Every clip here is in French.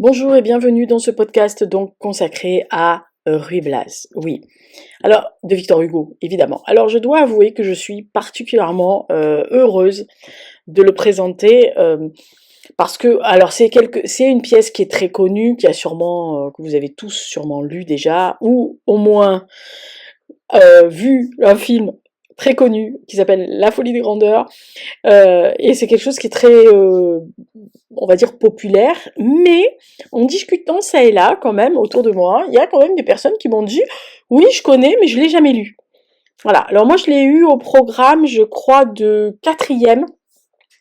Bonjour et bienvenue dans ce podcast donc consacré à Ruy Blas. Oui. Alors, de Victor Hugo, évidemment. Alors, je dois avouer que je suis particulièrement heureuse de le présenter parce que, alors, c'est une pièce qui est très connue, qui a sûrement, que vous avez tous sûrement lu déjà, ou au moins vu un film très connu qui s'appelle La Folie des Grandeurs. Et c'est quelque chose qui est très, on va dire, populaire, mais en discutant ça et là, quand même, autour de moi, il y a quand même des personnes qui m'ont dit, oui, je connais, mais je l'ai jamais lu. Voilà. Alors moi, je l'ai eu au programme, je crois, de quatrième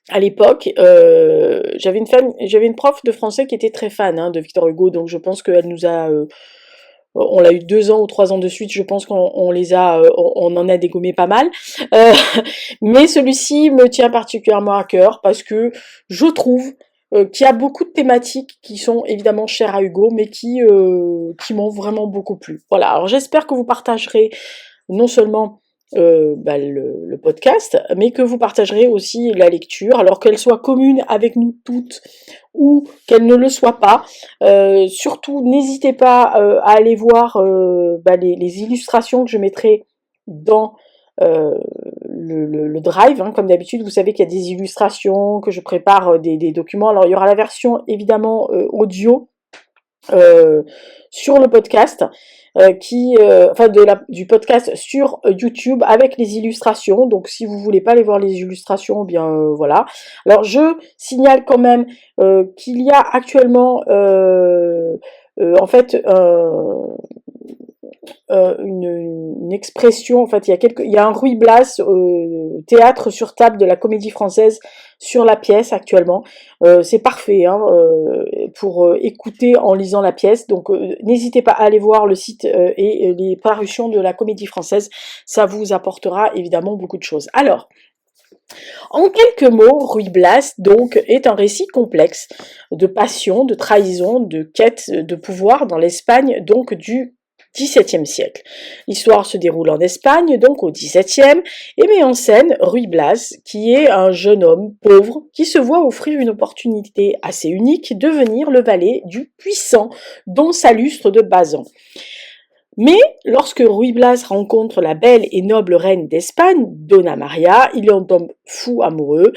à l'époque. J'avais une prof de français qui était très fan de Victor Hugo, donc je pense qu'elle nous a on l'a eu 2 ans ou 3 ans de suite, je pense qu'on les a, on en a dégommé pas mal. Euh, mais celui-ci me tient particulièrement à cœur parce que je trouve qu'il y a beaucoup de thématiques qui sont évidemment chères à Hugo, mais qui m'ont vraiment beaucoup plu. Voilà, alors j'espère que vous partagerez non seulement le podcast, mais que vous partagerez aussi la lecture, alors qu'elle soit commune avec nous toutes ou qu'elle ne le soit pas. Surtout, n'hésitez pas à aller voir les illustrations que je mettrai dans le drive, comme d'habitude. Vous savez qu'il y a des illustrations, que je prépare des documents. Alors, il y aura la version évidemment audio sur le podcast, du podcast sur YouTube avec les illustrations. Donc si vous voulez pas aller voir les illustrations, eh bien voilà. Alors je signale quand même qu'il y a actuellement en fait une expression, en fait il y a un Ruy Blas théâtre sur table de la Comédie Française sur la pièce actuellement. C'est parfait pour écouter en lisant la pièce, donc n'hésitez pas à aller voir le site et les parutions de la Comédie Française, ça vous apportera évidemment beaucoup de choses. Alors, en quelques mots, Ruy Blas, donc, est un récit complexe de passion, de trahison, de quête de pouvoir dans l'Espagne, donc, du XVIIe siècle. L'histoire se déroule en Espagne, donc au XVIIe, et met en scène Ruy Blas, qui est un jeune homme pauvre qui se voit offrir une opportunité assez unique de devenir le valet du puissant Don Salustre de Bazan. Mais lorsque Ruy Blas rencontre la belle et noble reine d'Espagne, Donna Maria, il en tombe fou amoureux.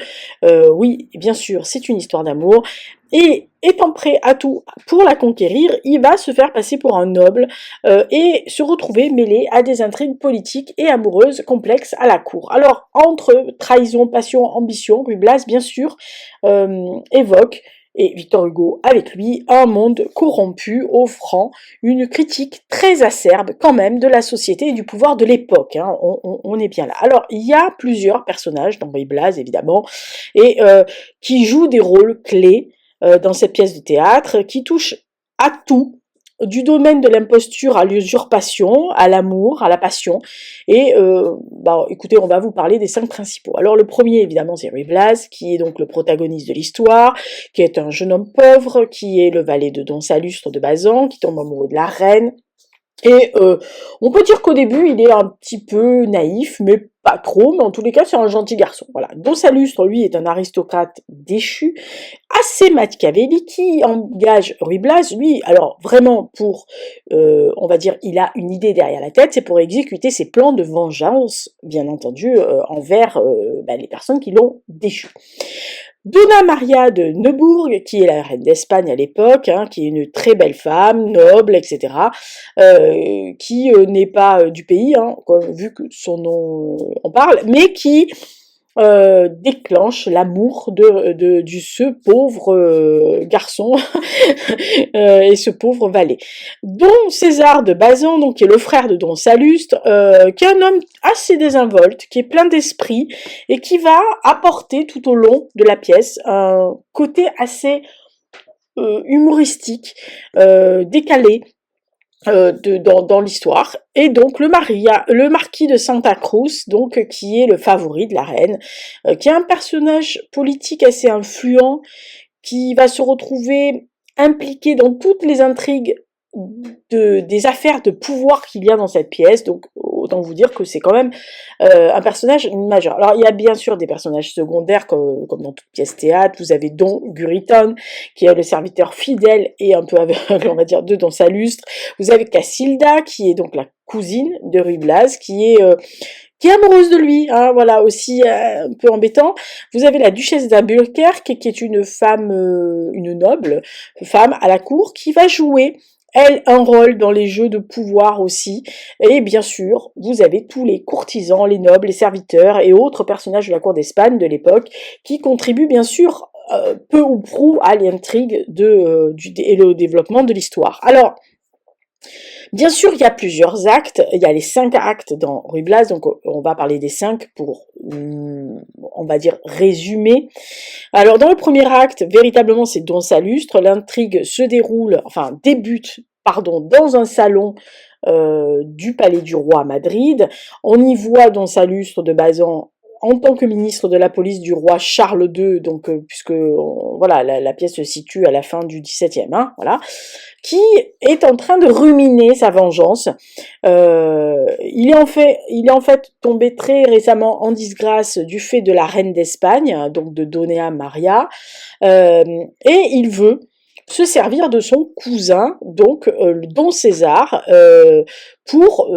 Oui, bien sûr, c'est une histoire d'amour. Et étant prêt à tout pour la conquérir, il va se faire passer pour un noble et se retrouver mêlé à des intrigues politiques et amoureuses complexes à la cour. Alors, entre trahison, passion, ambition, Ruy Blas, bien sûr, évoque et Victor Hugo avec lui, un monde corrompu offrant une critique très acerbe quand même de la société et du pouvoir de l'époque. On est bien là. Alors, il y a plusieurs personnages dans Ruy Blas, évidemment, et qui jouent des rôles clés dans cette pièce de théâtre, qui touchent à tout, du domaine de l'imposture à l'usurpation, à l'amour, à la passion. Et écoutez, on va vous parler des 5 principaux. Alors le premier, évidemment, c'est Ruy Blas, qui est donc le protagoniste de l'histoire, qui est un jeune homme pauvre, qui est le valet de Don Salustre de Bazan, qui tombe amoureux de la reine. Et on peut dire qu'au début, il est un petit peu naïf, mais pas trop, mais en tous les cas, c'est un gentil garçon. Voilà. Don Salustre, lui, est un aristocrate déchu, assez machiavélique, qui engage Ruy Blas, lui, alors vraiment pour, on va dire, il a une idée derrière la tête, c'est pour exécuter ses plans de vengeance, bien entendu, envers les personnes qui l'ont déchu. Donna Maria de Neubourg, qui est la reine d'Espagne à l'époque, qui est une très belle femme, noble, etc., qui n'est pas du pays, vu que son nom en parle, mais qui déclenche l'amour de ce pauvre garçon et ce pauvre valet. Don César de Bazan, donc qui est le frère de Don Salustre, qui est un homme assez désinvolte, qui est plein d'esprit et qui va apporter tout au long de la pièce un côté assez humoristique, décalé, dans l'histoire, et donc le marquis de Santa Cruz, donc qui est le favori de la reine, qui est un personnage politique assez influent, qui va se retrouver impliqué dans toutes les intrigues des affaires de pouvoir qu'il y a dans cette pièce, donc autant vous dire que c'est quand même un personnage majeur. Alors il y a bien sûr des personnages secondaires comme dans toute pièce théâtre. Vous avez Don Guriton qui est le serviteur fidèle et un peu aveugle, on va dire, de Don Salustre. Vous avez Casilda qui est donc la cousine de Ruy Blas qui est amoureuse de lui, hein, voilà, aussi un peu embêtant. Vous avez la duchesse d'Albuquerque, qui est une femme, une noble femme à la cour, qui va jouer, elle, un rôle dans les jeux de pouvoir aussi. Et bien sûr, vous avez tous les courtisans, les nobles, les serviteurs et autres personnages de la cour d'Espagne de l'époque, qui contribuent bien sûr peu ou prou à l'intrigue et le développement de l'histoire. Alors, bien sûr, il y a plusieurs actes. Il y a les 5 actes dans Ruy Blas, donc on va parler des 5 pour, on va dire, résumer. Alors, dans le premier acte, véritablement, c'est Don Salustre. L'intrigue se déroule, enfin, débute, pardon, dans un salon du Palais du Roi à Madrid. On y voit Don Salustre de Bazan en tant que ministre de la police du roi Charles II, donc puisque voilà, la pièce se situe à la fin du XVIIe, hein, voilà, qui est en train de ruminer sa vengeance. Il est en fait tombé très récemment en disgrâce du fait de la reine d'Espagne, donc de Doña Maria, et il veut se servir de son cousin, donc Don César, pour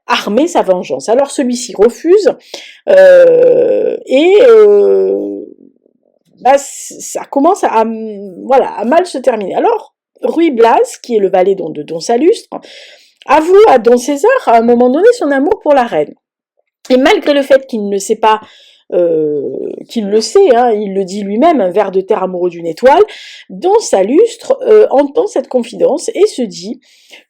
armer sa vengeance. Alors celui-ci refuse, et ça commence à mal se terminer. Alors Ruy Blas, qui est le valet de Don Salustre, avoue à Don César à un moment donné son amour pour la reine. Et malgré le fait qu'il ne sait pas qu'il le sait, hein, il le dit lui-même, un ver de terre amoureux d'une étoile, Don Salustre entend cette confidence et se dit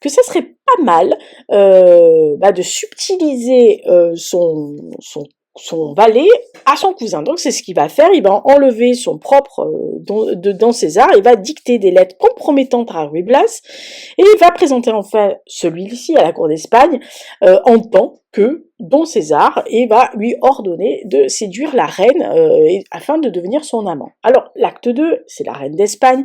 que ça serait pas mal de subtiliser son valet à son cousin. Donc c'est ce qu'il va faire, il va enlever son propre Don César, il va dicter des lettres compromettantes à Ruy Blas, et il va présenter enfin celui-ci à la cour d'Espagne en tant que Don César, et va lui ordonner de séduire la reine afin de devenir son amant. Alors l'acte 2, c'est la reine d'Espagne,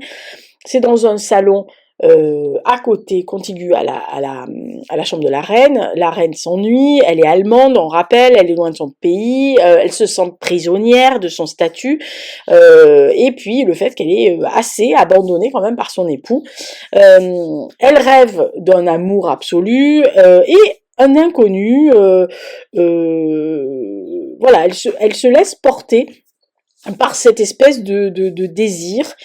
c'est dans un salon à côté, contigu à la chambre de la reine s'ennuie, elle est allemande, on rappelle, elle est loin de son pays, elle se sent prisonnière de son statut, et puis le fait qu'elle est assez abandonnée quand même par son époux. Elle rêve d'un amour absolu, et un inconnu, voilà, elle se laisse porter par cette espèce de désir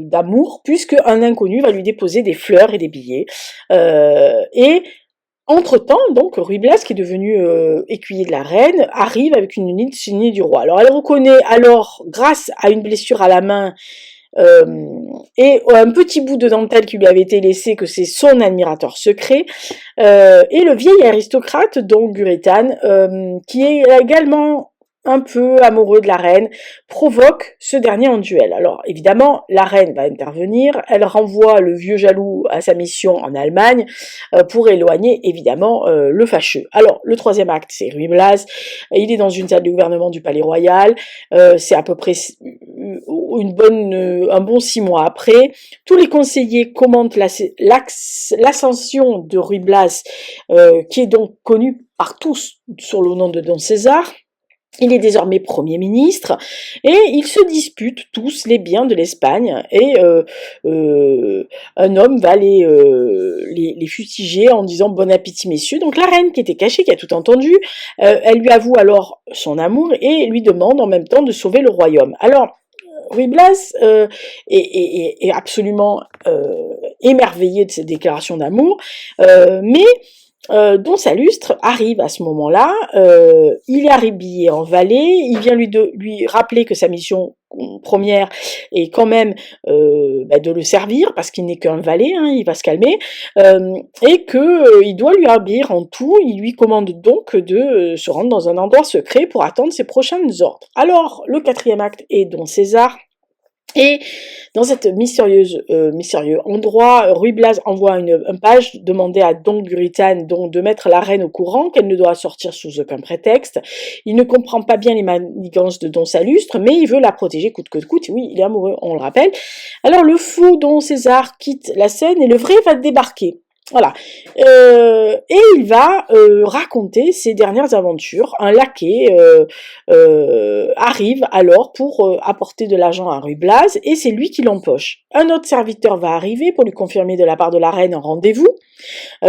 d'amour, puisque un inconnu va lui déposer des fleurs et des billets, et entre-temps, donc, Ruy Blas, qui est devenu écuyer de la reine, arrive avec une lettre signée du roi. Alors, elle reconnaît alors, grâce à une blessure à la main, et un petit bout de dentelle qui lui avait été laissé, que c'est son admirateur secret, et le vieil aristocrate Don Guritan, qui est également un peu amoureux de la reine, provoque ce dernier en duel. Alors évidemment, la reine va intervenir, elle renvoie le vieux jaloux à sa mission en Allemagne pour éloigner évidemment le fâcheux. Alors le troisième acte, c'est Ruy Blas, il est dans une salle du gouvernement du Palais Royal, c'est à peu près un bon 6 mois après. Tous les conseillers commentent l'ascension de Ruy Blas, qui est donc connu par tous sur le nom de Don César. Il est désormais Premier ministre et ils se disputent tous les biens de l'Espagne, et un homme va les fustiger en disant bon appétit messieurs. Donc la reine, qui était cachée, qui a tout entendu, elle lui avoue alors son amour et lui demande en même temps de sauver le royaume. Alors Ruy Blas est absolument émerveillé de cette déclaration d'amour, mais Don Salustre arrive à ce moment-là, il est habillé en valet, il vient lui rappeler que sa mission première est quand même de le servir, parce qu'il n'est qu'un valet, hein, il va se calmer, et que il doit lui habiller en tout. Il lui commande donc de se rendre dans un endroit secret pour attendre ses prochains ordres. Alors, le quatrième acte est Don César, Et dans cette mystérieux endroit, Ruy Blas envoie un page demander à Don Guritan donc de mettre la reine au courant qu'elle ne doit sortir sous aucun prétexte. Il ne comprend pas bien les manigances de Don Salustre, mais il veut la protéger coûte que coûte. Oui, il est amoureux, on le rappelle. Alors le fou Don César quitte la scène et le vrai va débarquer. Voilà. Et il va raconter ses dernières aventures. Un laquais arrive alors pour apporter de l'argent à Ruy Blas et c'est lui qui l'empoche. Un autre serviteur va arriver pour lui confirmer de la part de la reine un rendez-vous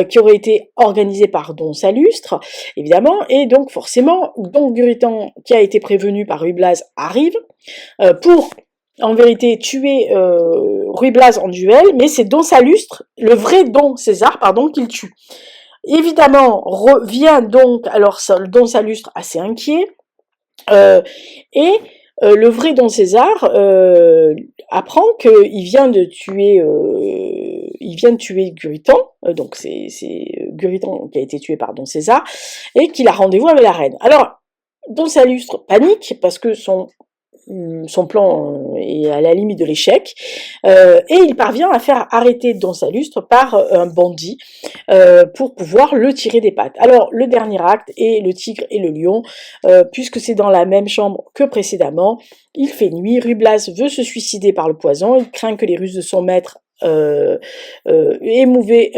qui aurait été organisé par Don Salustre, évidemment, et donc forcément, Don Guritan, qui a été prévenu par Ruy Blas, arrive pour en vérité tuer Ruy Blas en duel, mais c'est Don Salustre, le vrai Don César, pardon, qu'il tue. Évidemment, revient donc alors Don Salustre assez inquiet, et le vrai Don César apprend qu'il vient de tuer Guritan, donc c'est Guritan qui a été tué par Don César, et qu'il a rendez-vous avec la reine. Alors, Don Salustre panique parce que son plan est à la limite de l'échec, et il parvient à faire arrêter Don Salustre par un bandit pour pouvoir le tirer des pattes. Alors le dernier acte est le tigre et le lion, puisque c'est dans la même chambre que précédemment. Il fait nuit, Ruy Blas veut se suicider par le poison, il craint que les ruses de son maître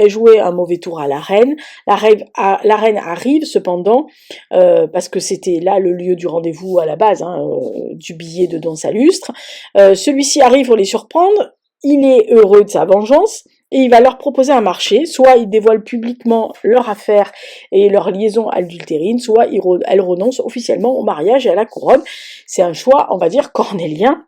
jouer un mauvais tour à la reine. La reine arrive cependant, parce que c'était là le lieu du rendez-vous à la base, du billet de Don Salustre. Celui-ci arrive pour les surprendre, il est heureux de sa vengeance, et il va leur proposer un marché, soit ils dévoilent publiquement leur affaire et leur liaison adultérine, soit elle renonce officiellement au mariage et à la couronne. C'est un choix, on va dire, cornélien.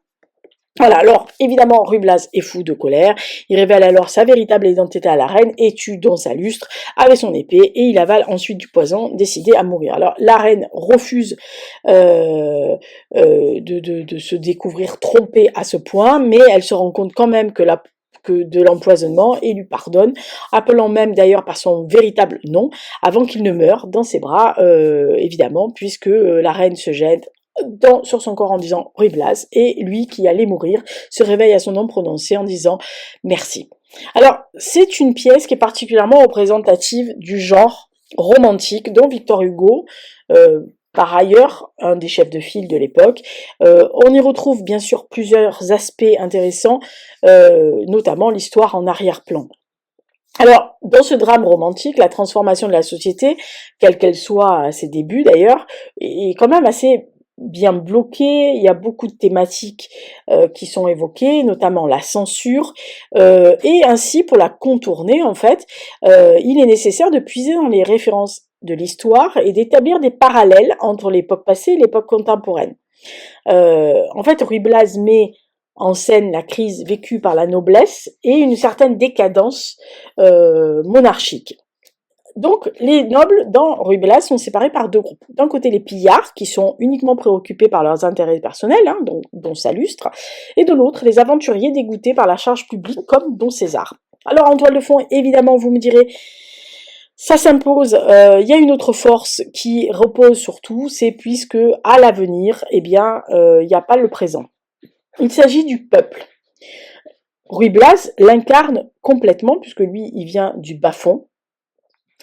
Voilà, alors évidemment Ruy Blas est fou de colère, il révèle alors sa véritable identité à la reine et tue Don Salustre avec son épée et il avale ensuite du poison décidé à mourir. Alors la reine refuse de se découvrir trompée à ce point, mais elle se rend compte quand même que de l'empoisonnement et lui pardonne, appelant même d'ailleurs par son véritable nom avant qu'il ne meure dans ses bras, évidemment, puisque la reine se jette sur son corps en disant Ruy Blas, et lui qui allait mourir se réveille à son nom prononcé en disant merci. Alors c'est une pièce qui est particulièrement représentative du genre romantique dont Victor Hugo, par ailleurs un des chefs de file de l'époque, on y retrouve bien sûr plusieurs aspects intéressants, notamment l'histoire en arrière-plan. Alors, dans ce drame romantique, la transformation de la société, quelle qu'elle soit à ses débuts d'ailleurs, est quand même assez bien bloquée. Il y a beaucoup de thématiques qui sont évoquées, notamment la censure, et ainsi pour la contourner en fait, il est nécessaire de puiser dans les références de l'histoire et d'établir des parallèles entre l'époque passée et l'époque contemporaine. En fait, Ruy Blas met en scène la crise vécue par la noblesse et une certaine décadence monarchique. Donc, les nobles dans Ruy Blas sont séparés par deux groupes. D'un côté, les pillards, qui sont uniquement préoccupés par leurs intérêts personnels, dont Salustre, et de l'autre, les aventuriers dégoûtés par la charge publique, comme Don César. Alors, en toile de fond, évidemment, vous me direz, ça s'impose, y a une autre force qui repose sur tout, c'est puisque, à l'avenir, eh bien, il n'y a pas le présent. Il s'agit du peuple. Ruy Blas l'incarne complètement, puisque lui, il vient du bas-fond,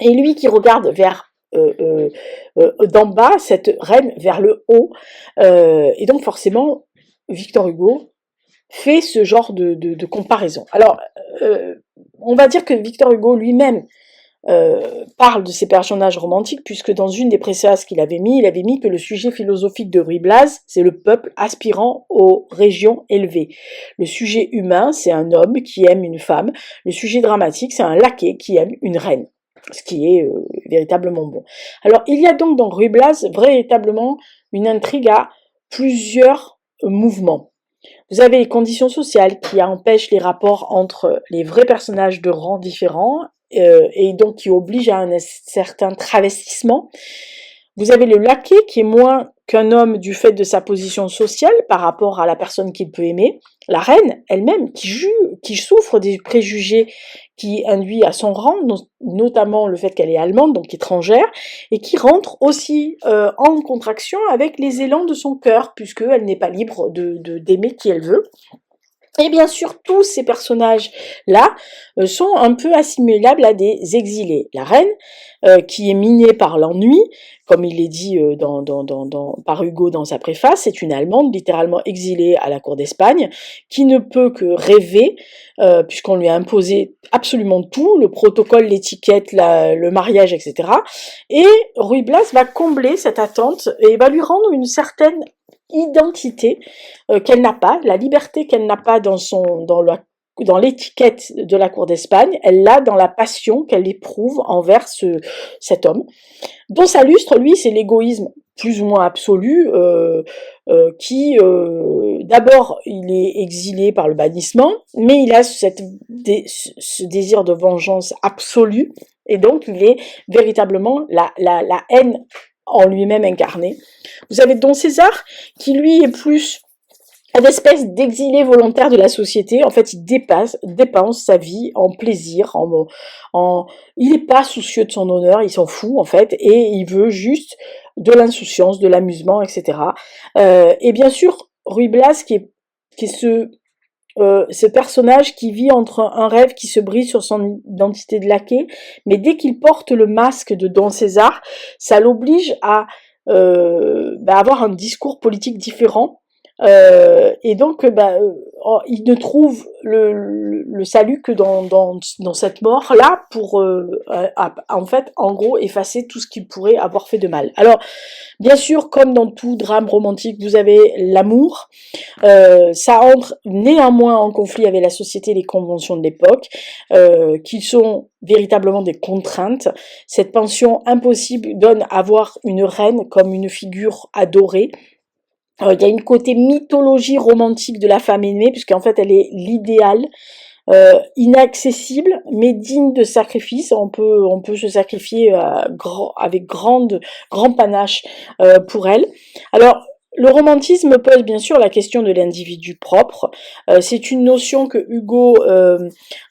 et lui qui regarde vers d'en bas, cette reine vers le haut, et donc forcément, Victor Hugo fait ce genre de comparaison. Alors, on va dire que Victor Hugo lui-même parle de ces personnages romantiques, puisque dans une des préfaces qu'il avait mis, il avait mis que le sujet philosophique de Ruy Blas, c'est le peuple aspirant aux régions élevées. Le sujet humain, c'est un homme qui aime une femme. Le sujet dramatique, c'est un laquais qui aime une reine. Ce qui est véritablement bon. Alors, il y a donc dans Ruy Blas véritablement une intrigue à plusieurs mouvements. Vous avez les conditions sociales qui empêchent les rapports entre les vrais personnages de rangs différents et donc qui obligent à un certain travestissement. Vous avez le laquais qui est moins qu'un homme du fait de sa position sociale par rapport à la personne qu'il peut aimer. La reine elle-même qui souffre des préjugés qui induit à son rang, notamment le fait qu'elle est allemande, donc étrangère, et qui rentre aussi en contraction avec les élans de son cœur, puisqu'elle n'est pas libre d'aimer qui elle veut. Et bien sûr, tous ces personnages-là sont un peu assimilables à des exilés. La reine, qui est minée par l'ennui, comme il est dit par Hugo dans sa préface, c'est une Allemande littéralement exilée à la cour d'Espagne, qui ne peut que rêver, puisqu'on lui a imposé absolument tout, le protocole, l'étiquette, le mariage, etc. Et Ruy Blas va combler cette attente et va lui rendre une certaine identité qu'elle n'a pas, la liberté qu'elle n'a pas dans l'étiquette de la cour d'Espagne, elle l'a dans la passion qu'elle éprouve envers cet homme. Don Salustre, lui, c'est l'égoïsme plus ou moins absolu, qui, d'abord, il est exilé par le bannissement, mais il a ce désir de vengeance absolue, et donc il est véritablement la haine en lui-même incarnée. Vous avez Don César, qui lui est plus une espèce d'exilé volontaire de la société. En fait, il dépense sa vie en plaisir, il n'est pas soucieux de son honneur, il s'en fout en fait, et il veut juste de l'insouciance, de l'amusement, etc. Et bien sûr, Ruy Blas, qui est ce personnage qui vit entre un rêve qui se brise sur son identité de laquais, mais dès qu'il porte le masque de Don César, ça l'oblige à avoir un discours politique différent. Et donc, il ne trouve le salut que dans cette mort-là pour, en fait, en gros, effacer tout ce qu'il pourrait avoir fait de mal. Alors, bien sûr, comme dans tout drame romantique, vous avez l'amour. Ça entre néanmoins en conflit avec la société et les conventions de l'époque, qui sont véritablement des contraintes. Cette pension impossible donne à voir une reine comme une figure adorée. Il y a une côté mythologie romantique de la femme aimée, puisqu'en fait elle est l'idéal, inaccessible, mais digne de sacrifice. On peut se sacrifier avec grand panache pour elle. Alors, le romantisme pose bien sûr la question de l'individu propre. C'est une notion que Hugo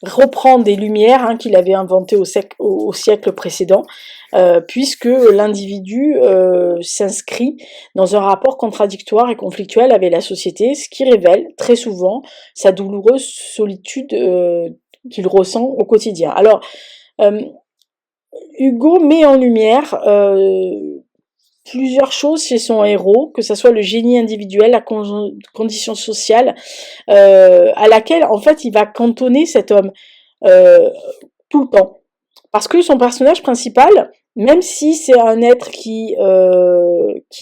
reprend des Lumières, hein, qu'il avait inventée au siècle précédent, puisque l'individu s'inscrit dans un rapport contradictoire et conflictuel avec la société, ce qui révèle très souvent sa douloureuse solitude qu'il ressent au quotidien. Alors, Hugo met en lumière plusieurs choses chez son héros, que ce soit le génie individuel, la condition sociale, à laquelle en fait il va cantonner cet homme tout le temps. Parce que son personnage principal, même si c'est un être qui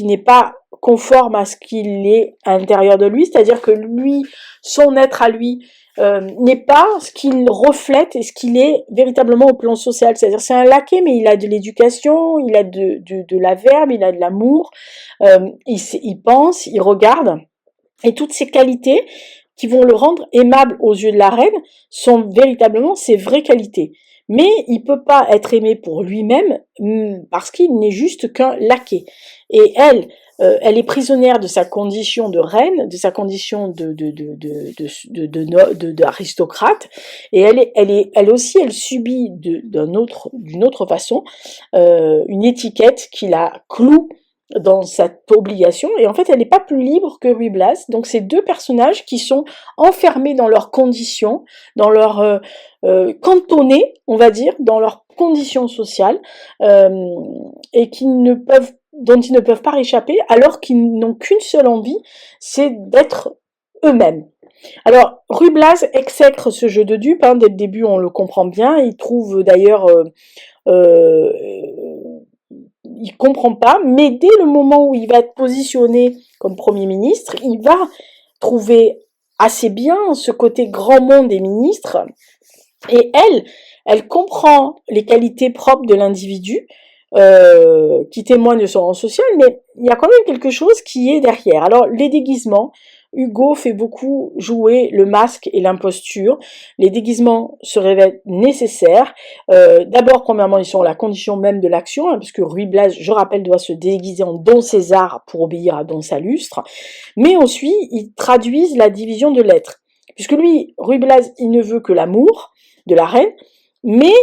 n'est pas conforme à ce qu'il est à l'intérieur de lui, c'est-à-dire que lui, son être à lui, n'est pas ce qu'il reflète et ce qu'il est véritablement au plan social. C'est-à-dire c'est un laquais, mais il a de l'éducation, il a de la verve, il a de l'amour, il pense, il regarde, et toutes ces qualités qui vont le rendre aimable aux yeux de la reine sont véritablement ses vraies qualités. Mais il peut pas être aimé pour lui-même parce qu'il n'est juste qu'un laquais. Et elle est prisonnière de sa condition de reine, de sa condition d'aristocrate, et elle aussi, elle subit d'une autre façon une étiquette qui la cloue dans cette obligation, et en fait elle n'est pas plus libre que Ruy Blas. Donc c'est deux personnages qui sont enfermés dans leurs conditions, dans leur cantonnés, on va dire, dans leurs conditions sociales, et dont ils ne peuvent pas réchapper, alors qu'ils n'ont qu'une seule envie, c'est d'être eux-mêmes. Alors, Ruy Blas exècre ce jeu de dupes, hein, dès le début on le comprend bien, il trouve d'ailleurs il comprend pas, mais dès le moment où il va être positionné comme Premier ministre, il va trouver assez bien ce côté grand monde des ministres, et elle comprend les qualités propres de l'individu, qui témoignent de son rang social, mais il y a quand même quelque chose qui est derrière. Alors, les déguisements, Hugo fait beaucoup jouer le masque et l'imposture. Les déguisements se révèlent nécessaires. D'abord, premièrement, ils sont la condition même de l'action, hein, puisque Ruy Blas, je rappelle, doit se déguiser en Don César pour obéir à Don Salustre. Mais ensuite, ils traduisent la division de l'être. Puisque lui, Ruy Blas, il ne veut que l'amour de la reine, mais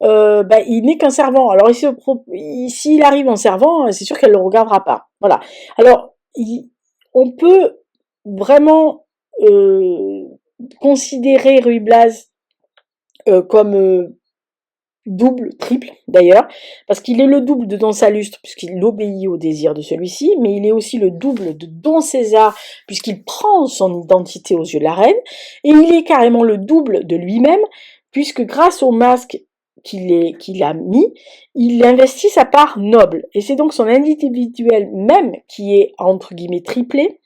il n'est qu'un servant. Alors, s'il arrive en servant, c'est sûr qu'elle ne le regardera pas. Voilà. Alors, on peut vraiment considérer Ruy Blas comme double, triple d'ailleurs, parce qu'il est le double de Don Sallustre puisqu'il obéit au désir de celui-ci, mais il est aussi le double de Don César puisqu'il prend son identité aux yeux de la reine, et il est carrément le double de lui-même puisque grâce au masque qu'il a mis, il investit sa part noble, et c'est donc son individuel même qui est entre guillemets triplé.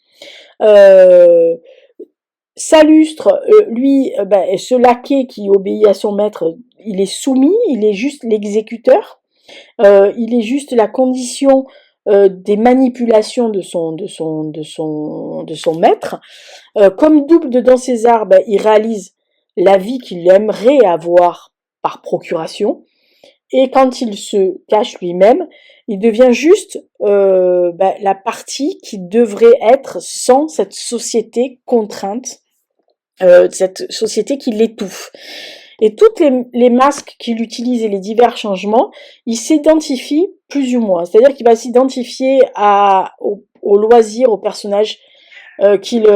Sallustre, lui, ce laquais qui obéit à son maître, il est soumis, il est juste l'exécuteur, il est juste la condition des manipulations de son maître. Comme double de Don César, il réalise la vie qu'il aimerait avoir par procuration, et quand il se cache lui-même, il devient juste la partie qui devrait être sans cette société contrainte, cette société qui l'étouffe. Et toutes les masques qu'il utilise et les divers changements, il s'identifie plus ou moins. C'est-à-dire qu'il va s'identifier au loisir, au personnage qu'il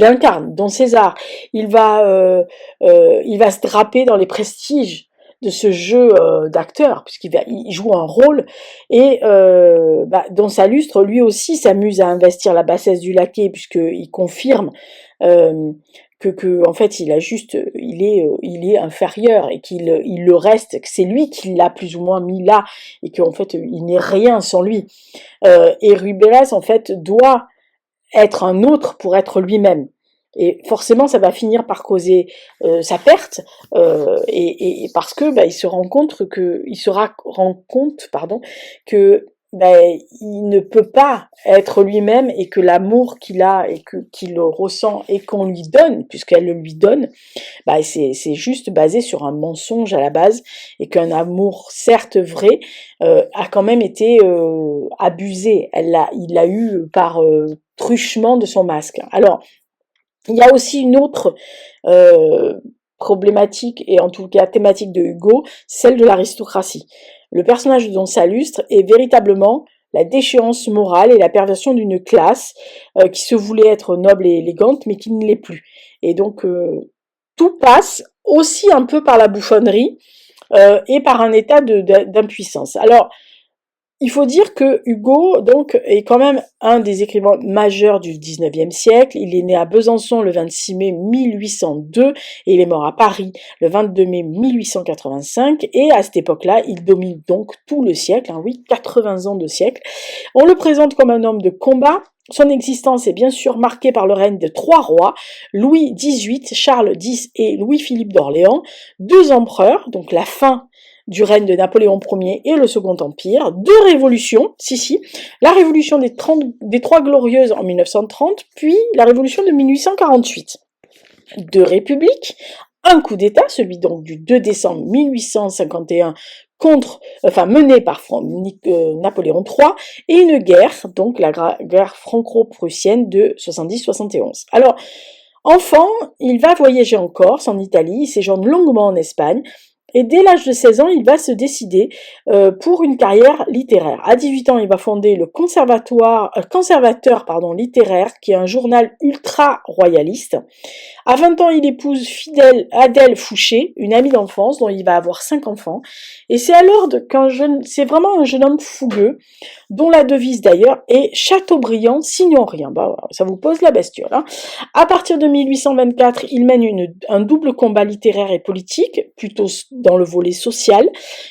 incarne, dont César. Il va se draper dans les prestiges de ce jeu d'acteur, puisqu'il joue un rôle, et Don Sallustre, lui aussi, s'amuse à investir la bassesse du laquais, puisqu'il confirme en fait il est inférieur, et qu'il le reste, que c'est lui qui l'a plus ou moins mis là, et qu'en fait il n'est rien sans lui. Et Ruy Blas en fait doit être un autre pour être lui-même. Et forcément, ça va finir par causer sa perte, et parce que il se rend compte que il ne peut pas être lui-même, et que l'amour qu'il a et qu'il ressent et qu'on lui donne, puisqu'elle le lui donne, c'est juste basé sur un mensonge à la base, et qu'un amour certes vrai a quand même été abusé. Il l'a eu par truchement de son masque. Alors, il y a aussi une autre problématique, et en tout cas thématique de Hugo, celle de l'aristocratie. Le personnage de Don Sallustre est véritablement la déchéance morale et la perversion d'une classe qui se voulait être noble et élégante, mais qui ne l'est plus. Et donc, tout passe aussi un peu par la bouffonnerie et par un état d'impuissance. Alors, il faut dire que Hugo, donc, est quand même un des écrivains majeurs du XIXe siècle. Il est né à Besançon le 26 mai 1802 et il est mort à Paris le 22 mai 1885. Et à cette époque-là, il domine donc tout le siècle, 80 ans de siècle. On le présente comme un homme de combat. Son existence est bien sûr marquée par le règne de 3 rois, Louis XVIII, Charles X et Louis-Philippe d'Orléans, 2 empereurs, donc la fin du règne de Napoléon Ier et le Second Empire, 2 révolutions, la révolution des 3 Glorieuses en 1930, puis la révolution de 1848, 2 républiques, un coup d'État, celui donc du 2 décembre 1851, mené par Napoléon III, et une guerre, donc la guerre franco-prussienne de 70-71. Alors, enfant, il va voyager en Corse, en Italie, il séjourne longuement en Espagne, et dès l'âge de 16 ans, il va se décider pour une carrière littéraire. À 18 ans, il va fonder le conservateur littéraire, qui est un journal ultra-royaliste. À 20 ans, il épouse fidèle Adèle Fouché, une amie d'enfance dont il va avoir 5 enfants. Et c'est alors c'est vraiment un jeune homme fougueux, dont la devise d'ailleurs est Chateaubriand, signons rien. Ça vous pose la bestiole. À partir de 1824, il mène un double combat littéraire et politique, plutôt dans le volet social.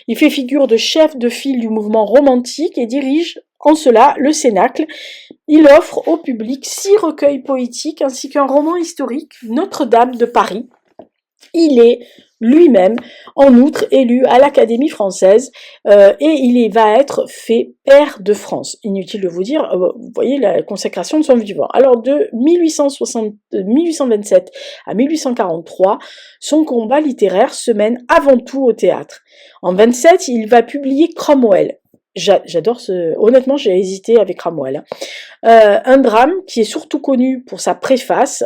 Il fait figure de chef de file du mouvement romantique et dirige en cela le Cénacle. Il offre au public 6 recueils poétiques ainsi qu'un roman historique, Notre-Dame de Paris. Il est lui-même, en outre, élu à l'Académie française et il va être fait pair de France. Inutile de vous dire, vous voyez la consécration de son vivant. Alors de 1827 à 1843, son combat littéraire se mène avant tout au théâtre. En 27, il va publier Cromwell. J'adore honnêtement, j'ai hésité avec Cromwell. Un drame qui est surtout connu pour sa préface,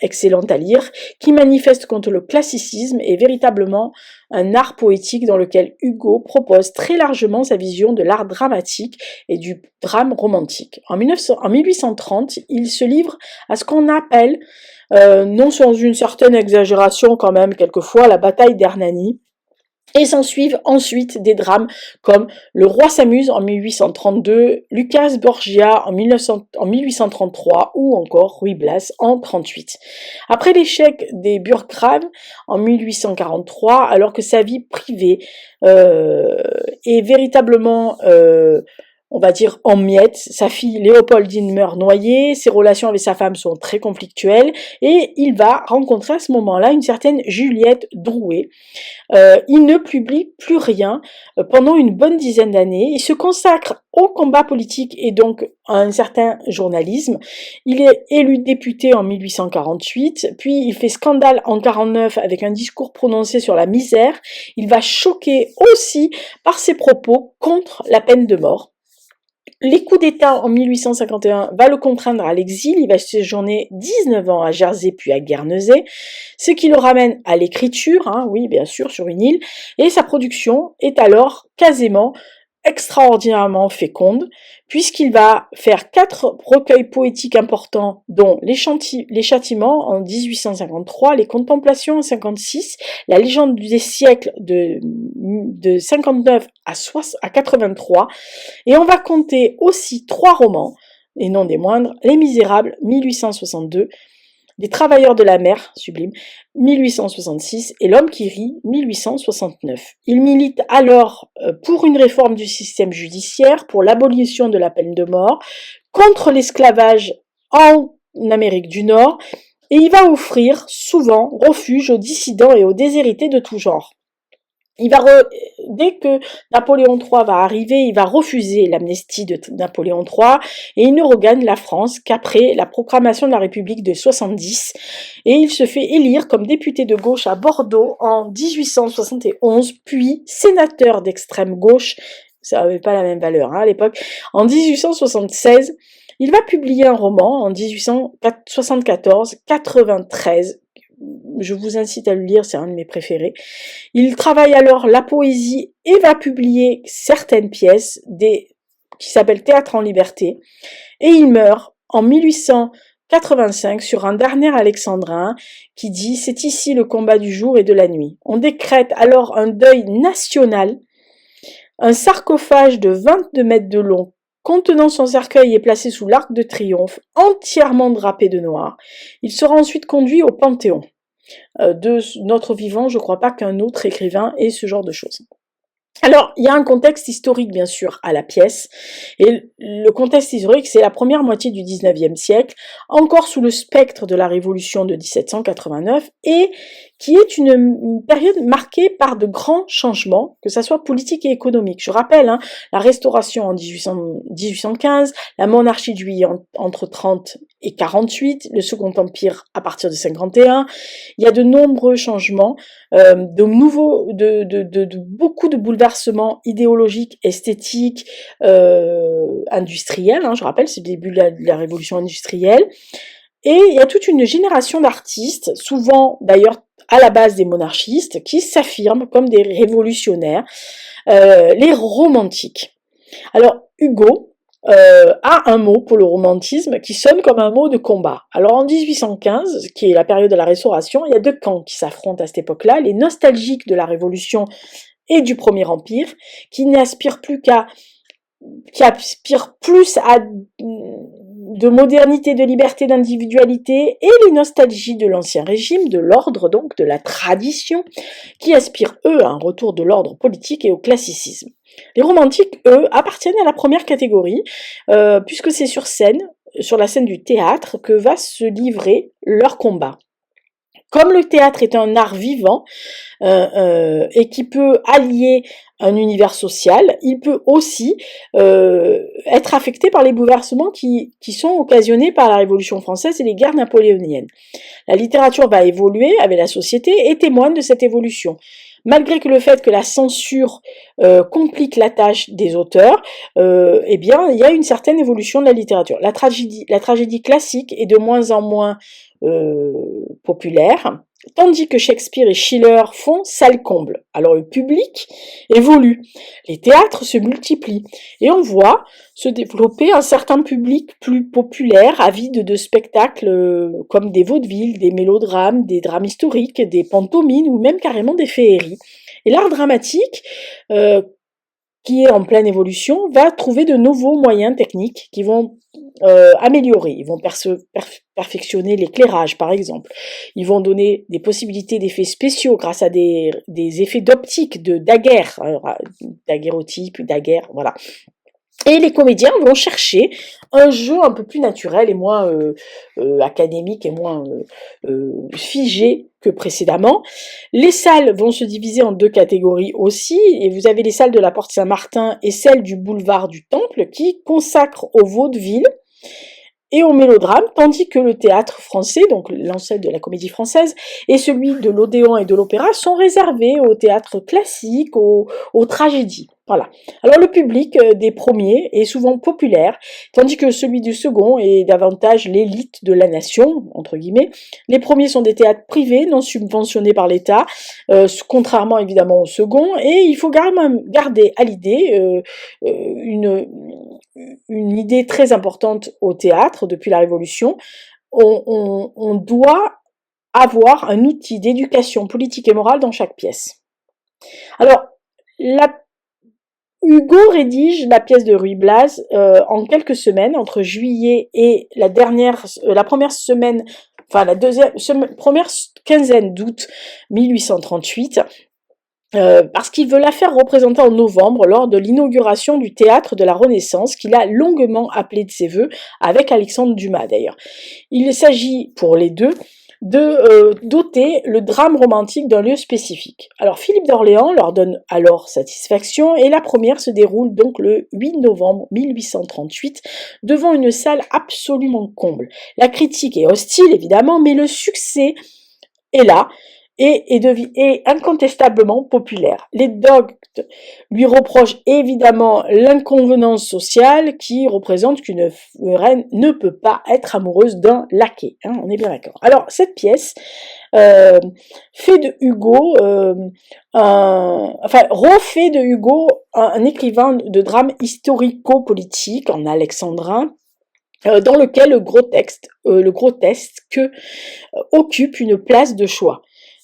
excellente à lire, qui manifeste contre le classicisme et véritablement un art poétique dans lequel Hugo propose très largement sa vision de l'art dramatique et du drame romantique. En 1830, il se livre à ce qu'on appelle non sans une certaine exagération quand même, quelquefois, la bataille d'Hernani. Et s'en suivent ensuite des drames comme Le Roi s'amuse en 1832, Lucas Borgia en 1833 ou encore Ruy Blas en 1838. Après l'échec des Burgraves en 1843, alors que sa vie privée est véritablement on va dire en miettes. Sa fille Léopoldine meurt noyée, ses relations avec sa femme sont très conflictuelles et il va rencontrer à ce moment-là une certaine Juliette Drouet. Il ne publie plus rien pendant une bonne dizaine d'années. Il se consacre au combat politique et donc à un certain journalisme. Il est élu député en 1848, puis il fait scandale en 49 avec un discours prononcé sur la misère. Il va choquer aussi par ses propos contre la peine de mort. Les coups d'État en 1851 va le contraindre à l'exil, il va séjourner 19 ans à Jersey puis à Guernesey, ce qui le ramène à l'écriture, oui bien sûr sur une île, et sa production est alors quasiment extraordinairement féconde, puisqu'il va faire 4 recueils poétiques importants, dont les Châtiments en 1853, les Contemplations en 56, la Légende des siècles de 59 à 83, et on va compter aussi 3 romans, et non des moindres, Les Misérables 1862, Les Travailleurs de la mer, sublime, 1866 et L'Homme qui rit, 1869. Il milite alors pour une réforme du système judiciaire, pour l'abolition de la peine de mort, contre l'esclavage en Amérique du Nord, et il va offrir souvent refuge aux dissidents et aux déshérités de tout genre. Dès que Napoléon III va arriver, il va refuser l'amnistie de Napoléon III et il ne regagne la France qu'après la proclamation de la République de 70 et il se fait élire comme député de gauche à Bordeaux en 1871, puis sénateur d'extrême gauche, ça n'avait pas la même valeur à l'époque, en 1876. Il va publier un roman en 1874, 93, je vous incite à le lire, c'est un de mes préférés. Il travaille alors la poésie et va publier certaines pièces qui s'appellent Théâtre en liberté. Et il meurt en 1885 sur un dernier alexandrin qui dit « C'est ici le combat du jour et de la nuit ». On décrète alors un deuil national. Un sarcophage de 22 mètres de long contenant son cercueil est placé sous l'arc de triomphe, entièrement drapé de noir. Il sera ensuite conduit au Panthéon. De notre vivant, je ne crois pas qu'un autre écrivain ait ce genre de choses. Alors, il y a un contexte historique, bien sûr, à la pièce, et le contexte historique, c'est la première moitié du 19e siècle, encore sous le spectre de la Révolution de 1789, et qui est une période marquée par de grands changements, que ce soit politique et économique. Je rappelle, la Restauration en 1815, la monarchie de Juillet entre 30 et 48, le Second Empire à partir de 51, il y a de nombreux changements, beaucoup de bouleversements idéologiques, esthétiques, industriels, je rappelle, c'est le début de la révolution industrielle, et il y a toute une génération d'artistes, souvent d'ailleurs à la base des monarchistes, qui s'affirment comme des révolutionnaires, les romantiques. Alors Hugo a un mot pour le romantisme qui sonne comme un mot de combat. Alors en 1815, qui est la période de la Restauration, il y a 2 camps qui s'affrontent à cette époque-là, les nostalgiques de la Révolution et du Premier Empire, qui aspirent plus à de modernité, de liberté, d'individualité, et les nostalgies de l'ancien régime, de l'ordre donc, de la tradition, qui aspirent eux à un retour de l'ordre politique et au classicisme. Les romantiques, eux, appartiennent à la première catégorie, puisque c'est sur la scène du théâtre, que va se livrer leur combat. Comme le théâtre est un art vivant et qui peut allier un univers social, il peut aussi être affecté par les bouleversements qui sont occasionnés par la Révolution française et les guerres napoléoniennes. La littérature va évoluer avec la société et témoigne de cette évolution. Malgré que le fait que la censure complique la tâche des auteurs, eh bien, il y a une certaine évolution de la littérature. La tragédie classique est de moins en moins populaire, tandis que Shakespeare et Schiller font salle comble. Alors le public évolue, les théâtres se multiplient, et on voit se développer un certain public plus populaire, avide de spectacles comme des vaudevilles, des mélodrames, des drames historiques, des pantomimes ou même carrément des féeries. Et l'art dramatique, qui est en pleine évolution, va trouver de nouveaux moyens techniques qui vont améliorer. Ils vont perfectionner l'éclairage, par exemple. Ils vont donner des possibilités d'effets spéciaux grâce à des effets d'optique, de daguerre, daguerreotype, daguerre, voilà. Et les comédiens vont chercher un jeu un peu plus naturel et moins académique et moins figé que précédemment. Les salles vont se diviser en deux catégories aussi, et vous avez les salles de la Porte Saint-Martin et celles du boulevard du Temple qui consacrent au vaudeville et au mélodrame, tandis que le théâtre français, donc l'ancêtre de la comédie française, et celui de l'Odéon et de l'opéra sont réservés au théâtre classique, aux tragédies. Voilà. Alors le public des premiers est souvent populaire, tandis que celui du second est davantage l'élite de la nation, entre guillemets. Les premiers sont des théâtres privés, non subventionnés par l'État, contrairement évidemment au second, et il faut garder à l'idée une idée très importante au théâtre depuis la Révolution. On doit avoir un outil d'éducation politique et morale dans chaque pièce. Alors, Hugo rédige la pièce de Ruy Blas en quelques semaines, entre juillet et la première semaine, enfin la première quinzaine d'août 1838, parce qu'il veut la faire représenter en novembre lors de l'inauguration du théâtre de la Renaissance, qu'il a longuement appelé de ses vœux, avec Alexandre Dumas d'ailleurs. Il s'agit pour les deux de doter le drame romantique d'un lieu spécifique. Alors Philippe d'Orléans leur donne alors satisfaction et la première se déroule donc le 8 novembre 1838 devant une salle absolument comble. La critique est hostile évidemment, mais le succès est là et incontestablement populaire. Les doctes lui reprochent évidemment l'inconvenance sociale qui représente qu'une reine ne peut pas être amoureuse d'un laquais. Hein, on est bien d'accord. Alors, cette pièce fait de Hugo, refait de Hugo un écrivain de drame historico-politique en alexandrin, dans lequel le grotesque occupe une place de choix.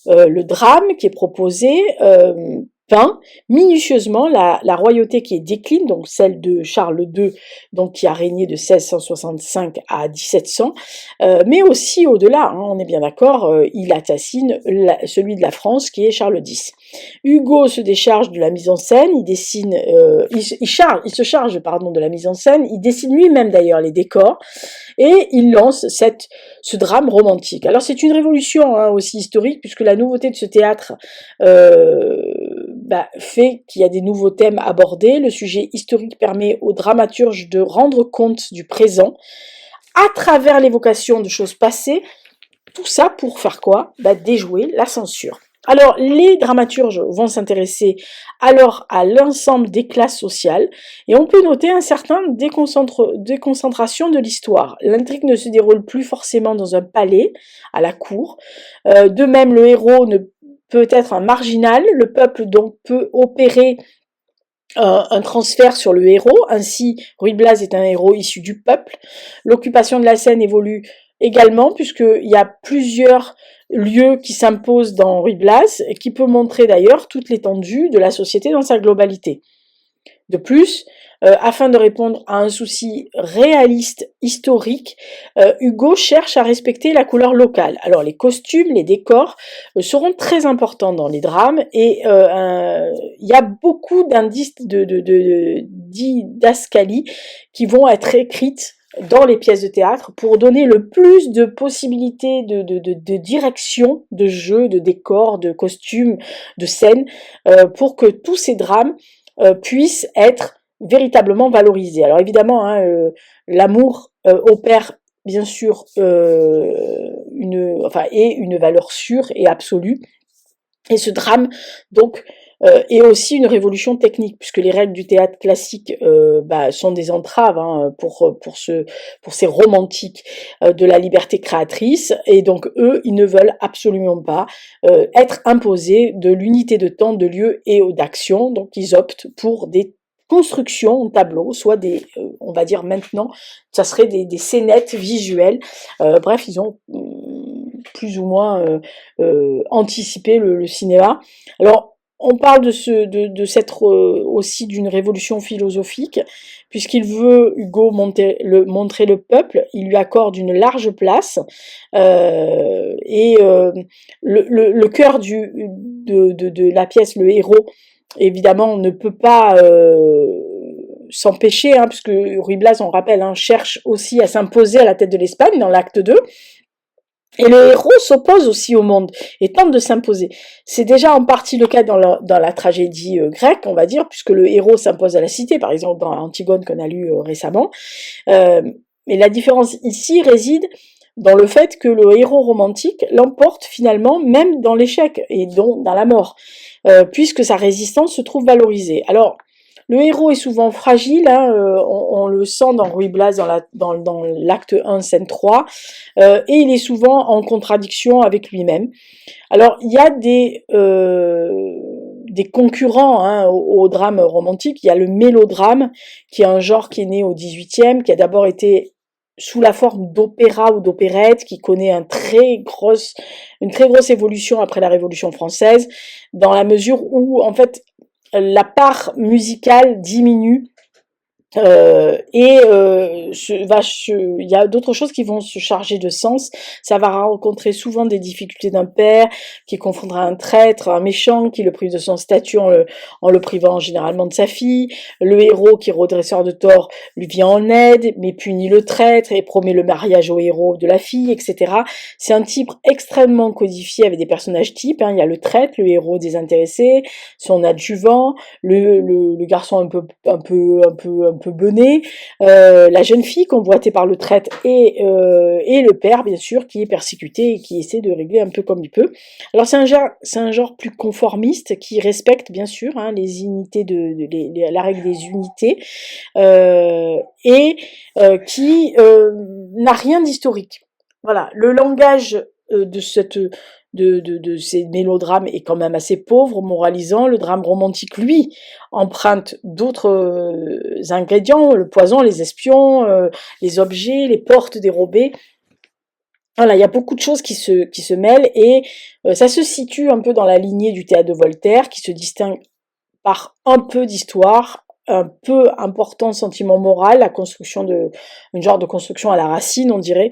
Le drame qui est proposé peint minutieusement la royauté qui est décline, donc celle de Charles II, donc qui a régné de 1665 à 1700, mais aussi au-delà, hein, on est bien d'accord, il assassine celui de la France qui est Charles X. Hugo se décharge de la mise en scène, il se charge de la mise en scène, il dessine lui-même d'ailleurs les décors, et il lance ce drame romantique. Alors c'est une révolution aussi historique, puisque la nouveauté de ce théâtre fait qu'il y a des nouveaux thèmes abordés. Le sujet historique permet aux dramaturges de rendre compte du présent à travers l'évocation de choses passées. Tout ça pour faire quoi? Déjouer la censure. Alors, les dramaturges vont s'intéresser alors à l'ensemble des classes sociales, et on peut noter un certain déconcentration de l'histoire. L'intrigue ne se déroule plus forcément dans un palais, à la cour. De même, le héros ne peut être un marginal, le peuple donc peut opérer un transfert sur le héros. Ainsi, Ruy Blas est un héros issu du peuple. L'occupation de la scène évolue également, puisqu'il y a plusieurs lieux qui s'imposent dans Ruy Blas, et qui peut montrer d'ailleurs toute l'étendue de la société dans sa globalité. De plus, afin de répondre à un souci réaliste historique, Hugo cherche à respecter la couleur locale. Alors les costumes, les décors seront très importants dans les drames, et il y a beaucoup d'indices didascalies qui vont être écrites dans les pièces de théâtre pour donner le plus de possibilités de direction, de jeu, de décor, de costumes, de scènes, pour que tous ces drames puissent être véritablement valorisés. Alors évidemment, l'amour opère bien sûr une valeur sûre et absolue. Et ce drame, donc, et aussi une révolution technique, puisque les règles du théâtre classique sont des entraves hein, pour ces romantiques de la liberté créatrice, et donc eux, ils ne veulent absolument pas être imposés de l'unité de temps, de lieu et d'action, donc ils optent pour des constructions en tableau, soit on va dire maintenant, ça serait des scénettes visuelles, bref, ils ont plus ou moins anticipé le cinéma. Alors, on parle de aussi d'une révolution philosophique, puisqu'il veut, Hugo, montrer le peuple, il lui accorde une large place, et le cœur de la pièce, le héros, évidemment, ne peut pas s'empêcher, hein, puisque Ruy Blas, on rappelle, hein, cherche aussi à s'imposer à la tête de l'Espagne dans l'acte 2, et le héros s'oppose aussi au monde et tente de s'imposer. C'est déjà en partie le cas dans la tragédie grecque, on va dire, puisque le héros s'impose à la cité, par exemple dans Antigone qu'on a lu récemment. Mais la différence ici réside dans le fait que le héros romantique l'emporte finalement même dans l'échec et donc dans la mort, puisque sa résistance se trouve valorisée. Alors, le héros est souvent fragile, hein, on le sent dans Ruy Blas dans l'acte 1, scène 3, et il est souvent en contradiction avec lui-même. Alors, il y a des concurrents hein, au drame romantique. Il y a le mélodrame, qui est un genre qui est né au XVIIIe, qui a d'abord été sous la forme d'opéra ou d'opérette, qui connaît une très grosse évolution après la Révolution française, dans la mesure où, en fait, la part musicale diminue il y a d'autres choses qui vont se charger de sens. Ça va rencontrer souvent des difficultés d'un père qui confondra un traître, un méchant, qui le prive de son statut en le privant généralement de sa fille. Le héros qui est redresseur de tort lui vient en aide, mais punit le traître et promet le mariage au héros de la fille, etc. C'est un type extrêmement codifié avec des personnages types. Hein. Il y a le traître, le héros désintéressé, son adjuvant, le garçon un peu bené, la jeune fille convoitée par le traître et le père bien sûr qui est persécuté et qui essaie de régler un peu comme il peut. Alors c'est un genre plus conformiste qui respecte bien sûr hein, les unités la règle des unités qui n'a rien d'historique. Voilà, le langage de ces mélodrames est quand même assez pauvre, moralisant. Le drame romantique, lui, emprunte d'autres ingrédients, le poison, les espions, les objets, les portes dérobées. Voilà, il y a beaucoup de choses qui se mêlent et ça se situe un peu dans la lignée du théâtre de Voltaire, qui se distingue par un peu d'histoire, un peu important sentiment moral, une genre de construction à la racine, on dirait.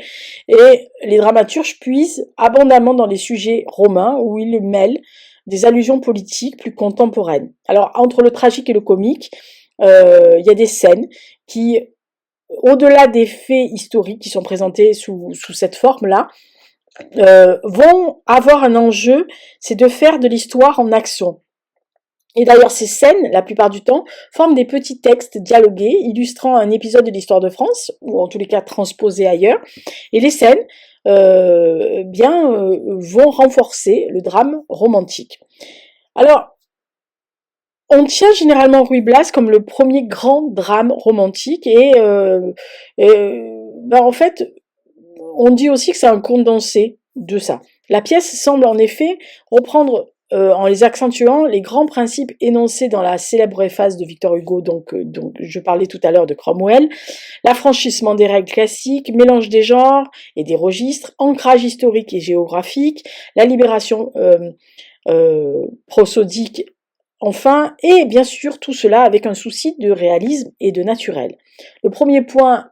Et les dramaturges puisent abondamment dans les sujets romains où ils mêlent des allusions politiques plus contemporaines. Alors, entre le tragique et le comique, il y a des scènes qui, au-delà des faits historiques qui sont présentés sous cette forme-là, vont avoir un enjeu, c'est de faire de l'histoire en action. Et d'ailleurs, ces scènes, la plupart du temps, forment des petits textes dialogués, illustrant un épisode de l'histoire de France, ou en tous les cas transposés ailleurs. Et les scènes, vont renforcer le drame romantique. Alors, on tient généralement Ruy Blas comme le premier grand drame romantique, en fait, on dit aussi que c'est un condensé de ça. La pièce semble en effet reprendre en les accentuant les grands principes énoncés dans la célèbre préface de Victor Hugo, donc je parlais tout à l'heure de Cromwell, l'affranchissement des règles classiques, mélange des genres et des registres, ancrage historique et géographique, la libération prosodique, enfin, et bien sûr tout cela avec un souci de réalisme et de naturel. Le premier point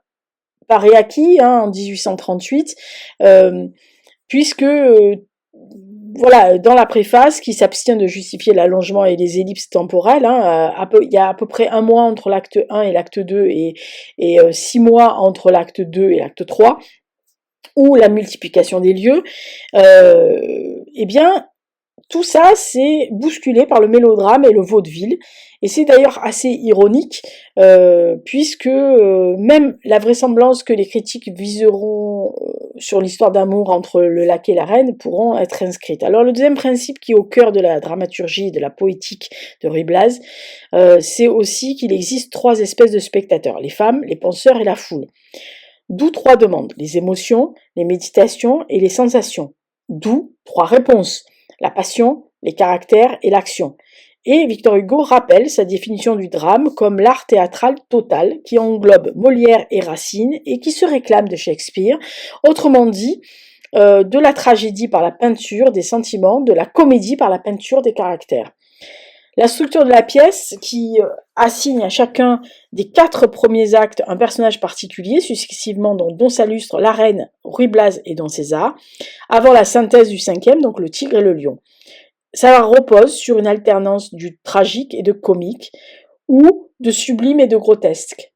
paraît acquis en 1838, puisque voilà, dans la préface, qui s'abstient de justifier l'allongement et les ellipses temporelles, il y a à peu près un mois entre l'acte 1 et l'acte 2 et 6 mois entre l'acte 2 et l'acte 3, ou la multiplication des lieux, tout ça, c'est bousculé par le mélodrame et le vaudeville. Et c'est d'ailleurs assez ironique, puisque même la vraisemblance que les critiques viseront sur l'histoire d'amour entre le lac et la reine pourront être inscrites. Alors le deuxième principe qui est au cœur de la dramaturgie et de la poétique de Ruy Blas, c'est aussi qu'il existe trois espèces de spectateurs, les femmes, les penseurs et la foule. D'où trois demandes, les émotions, les méditations et les sensations. D'où trois réponses, la passion, les caractères et l'action. Et Victor Hugo rappelle sa définition du drame comme l'art théâtral total qui englobe Molière et Racine et qui se réclame de Shakespeare, autrement dit, de la tragédie par la peinture des sentiments, de la comédie par la peinture des caractères. La structure de la pièce, qui assigne à chacun des 4 premiers actes un personnage particulier, successivement donc Don Salustre, la Reine, Ruy Blas et Don César, avant la synthèse du 5e, donc le Tigre et le Lion. Ça repose sur une alternance du tragique et de comique, ou de sublime et de grotesque.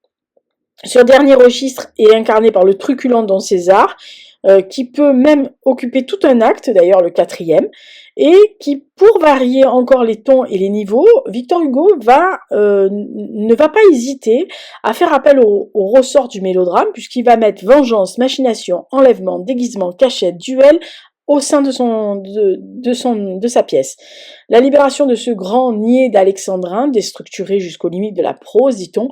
Ce dernier registre est incarné par le truculent Don César, qui peut même occuper tout un acte, d'ailleurs le 4e, et qui, pour varier encore les tons et les niveaux, Victor Hugo ne va pas hésiter à faire appel au ressort du mélodrame, puisqu'il va mettre vengeance, machination, enlèvement, déguisement, cachette, duel au sein de sa pièce. La libération de ce grand niais d'alexandrin, déstructuré jusqu'aux limites de la prose, dit-on,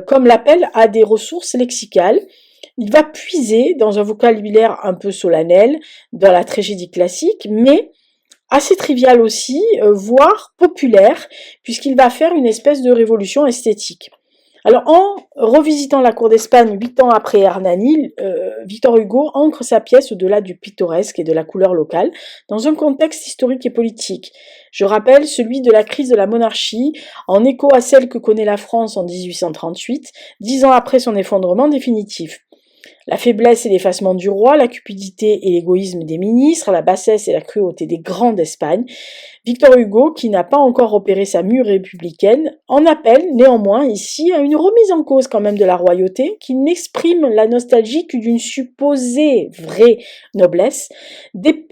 comme l'appel à des ressources lexicales. Il va puiser dans un vocabulaire un peu solennel, dans la tragédie classique, mais assez trivial aussi, voire populaire, puisqu'il va faire une espèce de révolution esthétique. Alors, en revisitant la cour d'Espagne 8 ans après Hernani, Victor Hugo ancre sa pièce au-delà du pittoresque et de la couleur locale, dans un contexte historique et politique. Je rappelle celui de la crise de la monarchie, en écho à celle que connaît la France en 1838, 10 ans après son effondrement définitif. La faiblesse et l'effacement du roi, la cupidité et l'égoïsme des ministres, la bassesse et la cruauté des grands d'Espagne, Victor Hugo, qui n'a pas encore opéré sa mue républicaine, en appelle néanmoins ici à une remise en cause quand même de la royauté, qui n'exprime la nostalgie que d'une supposée vraie noblesse,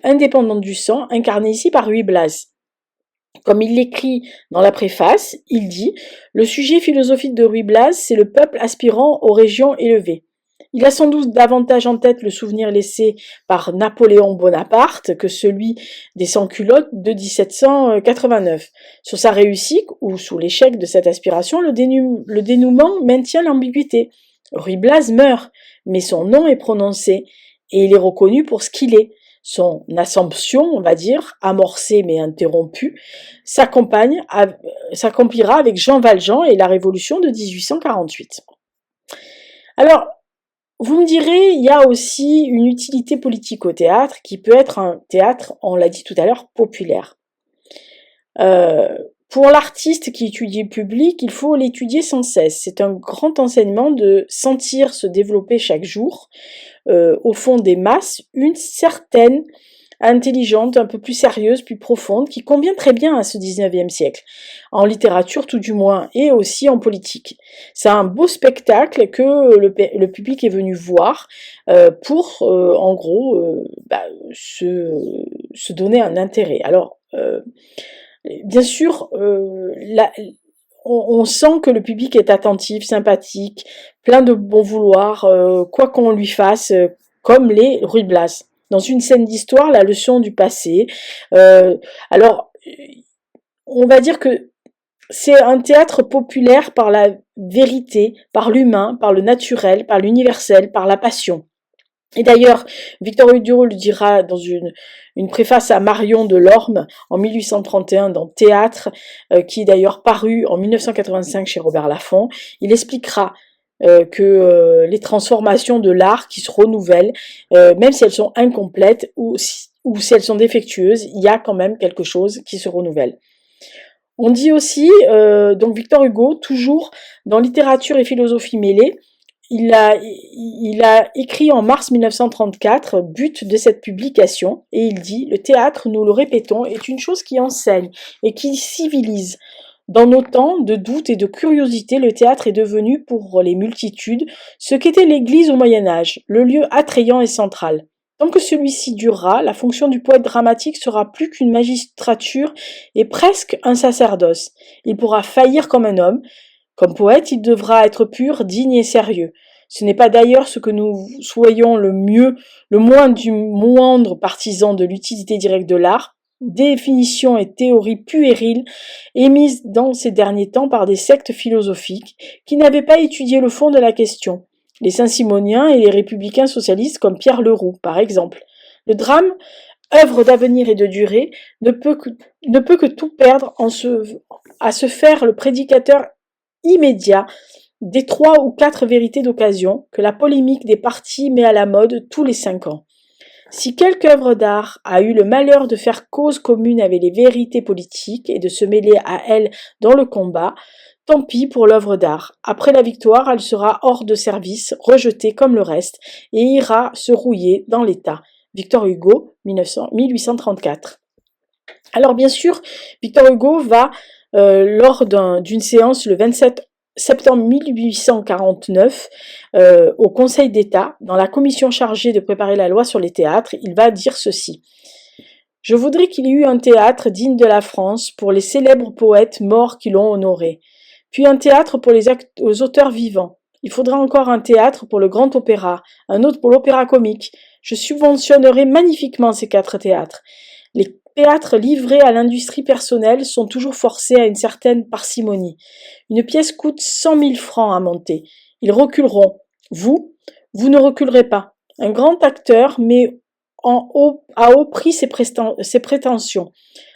indépendante du sang, incarnée ici par Ruy Blas. Comme il l'écrit dans la préface, il dit « Le sujet philosophique de Ruy Blas, c'est le peuple aspirant aux régions élevées. Il a sans doute davantage en tête le souvenir laissé par Napoléon Bonaparte que celui des sans-culottes de 1789. Sur sa réussite ou sous l'échec de cette aspiration, le dénouement maintient l'ambiguïté. Ruy Blas meurt, mais son nom est prononcé, et il est reconnu pour ce qu'il est. Son assomption, on va dire, amorcée mais interrompue, s'accomplira avec Jean Valjean et la Révolution de 1848. Alors, vous me direz, il y a aussi une utilité politique au théâtre qui peut être un théâtre, on l'a dit tout à l'heure, populaire. Pour l'artiste qui étudie le public, il faut l'étudier sans cesse. C'est un grand enseignement de sentir se développer chaque jour, au fond des masses, une certaine intelligente, un peu plus sérieuse, plus profonde, qui convient très bien à ce 19e siècle, en littérature tout du moins, et aussi en politique. C'est un beau spectacle que le public est venu voir pour, en gros, se donner un intérêt. Alors, bien sûr, on sent que le public est attentif, sympathique, plein de bon vouloir, quoi qu'on lui fasse, comme les Ruy Blas. Dans une scène d'histoire, la leçon du passé. Alors, on va dire que c'est un théâtre populaire par la vérité, par l'humain, par le naturel, par l'universel, par la passion. Et d'ailleurs, Victor Hugo le dira dans une préface à Marion de Lorme en 1831 dans Théâtre, qui est d'ailleurs paru en 1985 chez Robert Laffont. Il expliquera que les transformations de l'art qui se renouvellent, même si elles sont incomplètes ou si elles sont défectueuses, il y a quand même quelque chose qui se renouvelle. On dit aussi, donc Victor Hugo, toujours dans littérature et philosophie mêlée, il a écrit en mars 1934, but de cette publication, et il dit « Le théâtre, nous le répétons, est une chose qui enseigne et qui civilise. Dans nos temps de doute et de curiosité, le théâtre est devenu pour les multitudes ce qu'était l'Église au Moyen-Âge, le lieu attrayant et central. Tant que celui-ci durera, la fonction du poète dramatique sera plus qu'une magistrature et presque un sacerdoce. Il pourra faillir comme un homme. Comme poète, il devra être pur, digne et sérieux. Ce n'est pas d'ailleurs ce que nous soyons le moins du moindre partisan de l'utilité directe de l'art, définition et théorie puériles émises dans ces derniers temps par des sectes philosophiques qui n'avaient pas étudié le fond de la question. Les saint-simoniens et les républicains socialistes comme Pierre Leroux, par exemple. Le drame, œuvre d'avenir et de durée, ne peut que tout perdre à se faire le prédicateur immédiat des 3 ou 4 vérités d'occasion que la polémique des partis met à la mode tous les 5 ans. Si quelque œuvre d'art a eu le malheur de faire cause commune avec les vérités politiques et de se mêler à elles dans le combat, tant pis pour l'œuvre d'art. Après la victoire, elle sera hors de service, rejetée comme le reste, et ira se rouiller dans l'état. Victor Hugo, 1834. Alors bien sûr, Victor Hugo va, lors d'une séance le 27 septembre 1849, au Conseil d'État, dans la commission chargée de préparer la loi sur les théâtres, il va dire ceci. Je voudrais qu'il y eût un théâtre digne de la France pour les célèbres poètes morts qui l'ont honoré, puis un théâtre pour les auteurs vivants. Il faudra encore un théâtre pour le grand opéra, un autre pour l'opéra comique. Je subventionnerai magnifiquement ces 4 théâtres. Les théâtres livrés à l'industrie personnelle sont toujours forcés à une certaine parcimonie. Une pièce coûte 100 000 francs à monter. Ils reculeront. Vous ne reculerez pas. Un grand acteur met à haut prix ses prétentions.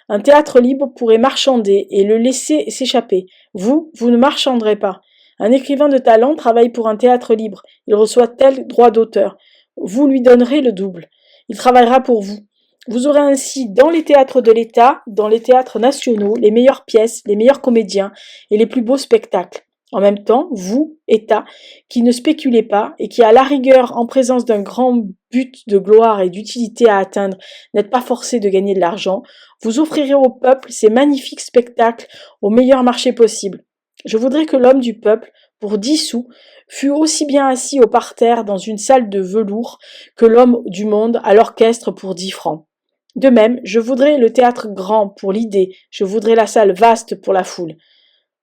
Un théâtre libre pourrait marchander et le laisser s'échapper. Vous ne marchanderez pas. Un écrivain de talent travaille pour un théâtre libre. Il reçoit tel droit d'auteur. Vous lui donnerez le double. Il travaillera pour vous. Vous aurez ainsi dans les théâtres de l'État, dans les théâtres nationaux, les meilleures pièces, les meilleurs comédiens et les plus beaux spectacles. En même temps, vous, État, qui ne spéculez pas et qui, à la rigueur, en présence d'un grand but de gloire et d'utilité à atteindre, n'êtes pas forcé de gagner de l'argent, vous offrirez au peuple ces magnifiques spectacles au meilleur marché possible. Je voudrais que l'homme du peuple, pour 10 sous, fût aussi bien assis au parterre dans une salle de velours que l'homme du monde à l'orchestre pour 10 francs. De même, je voudrais le théâtre grand pour l'idée, je voudrais la salle vaste pour la foule.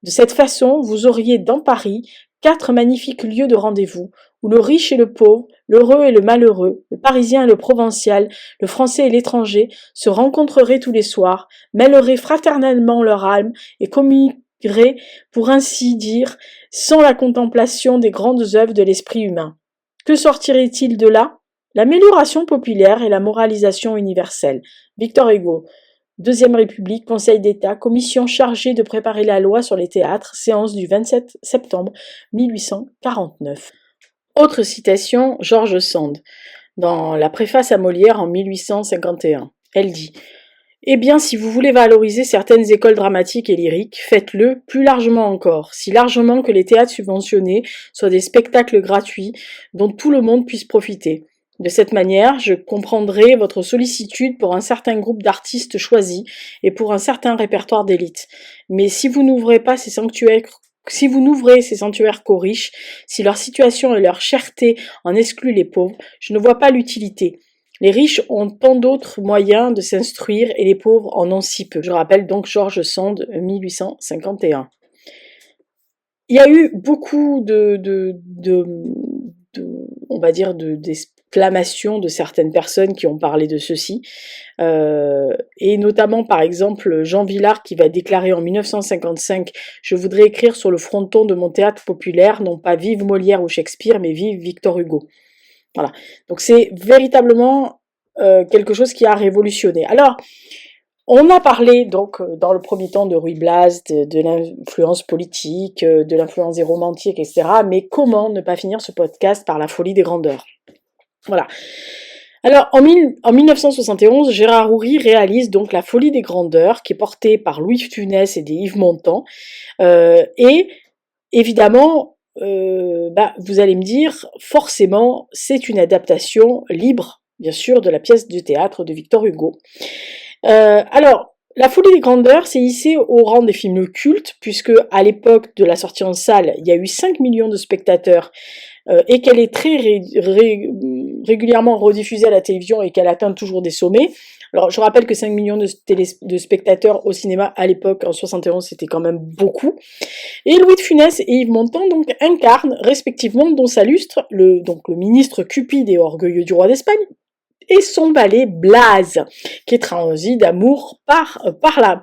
De cette façon, vous auriez dans Paris 4 magnifiques lieux de rendez-vous, où le riche et le pauvre, l'heureux et le malheureux, le parisien et le provincial, le français et l'étranger se rencontreraient tous les soirs, mêleraient fraternellement leur âme et communiqueraient, pour ainsi dire, sans la contemplation des grandes œuvres de l'esprit humain. Que sortirait-il de là ? L'amélioration populaire et la moralisation universelle. Victor Hugo. Deuxième République, Conseil d'État, commission chargée de préparer la loi sur les théâtres, séance du 27 septembre 1849. Autre citation, George Sand, dans la préface à Molière en 1851. Elle dit « Eh bien, si vous voulez valoriser certaines écoles dramatiques et lyriques, faites-le plus largement encore, si largement que les théâtres subventionnés soient des spectacles gratuits dont tout le monde puisse profiter. De cette manière, je comprendrai votre sollicitude pour un certain groupe d'artistes choisis et pour un certain répertoire d'élite. Mais si vous n'ouvrez ces sanctuaires qu'aux riches, si leur situation et leur cherté en excluent les pauvres, je ne vois pas l'utilité. Les riches ont tant d'autres moyens de s'instruire et les pauvres en ont si peu. » Je rappelle donc George Sand, 1851. Il y a eu beaucoup d'exclamations de certaines personnes qui ont parlé de ceci, et notamment par exemple Jean Vilar qui va déclarer en 1955 « Je voudrais écrire sur le fronton de mon théâtre populaire, non pas vive Molière ou Shakespeare, mais vive Victor Hugo ». Voilà, donc c'est véritablement quelque chose qui a révolutionné. Alors, on a parlé donc dans le premier temps de Ruy Blas, de l'influence politique, de l'influence des romantiques, etc. Mais comment ne pas finir ce podcast par la folie des grandeurs ? Voilà. Alors, en 1971, Gérard Houry réalise donc La Folie des grandeurs, qui est portée par Louis de Funès et des Yves Montand. Et évidemment, vous allez me dire, forcément, c'est une adaptation libre, bien sûr, de la pièce de théâtre de Victor Hugo. Alors, La Folie des grandeurs s'est hissée au rang des films cultes, puisque à l'époque de la sortie en salle, il y a eu 5 millions de spectateurs, et qu'elle est très régulièrement rediffusée à la télévision et qu'elle atteint toujours des sommets. Alors, je rappelle que 5 millions de spectateurs au cinéma à l'époque, en 71, c'était quand même beaucoup. Et Louis de Funès et Yves Montand donc incarnent respectivement Don Salustre, donc le ministre cupide et orgueilleux du roi d'Espagne, et son valet Blaze, qui est transi d'amour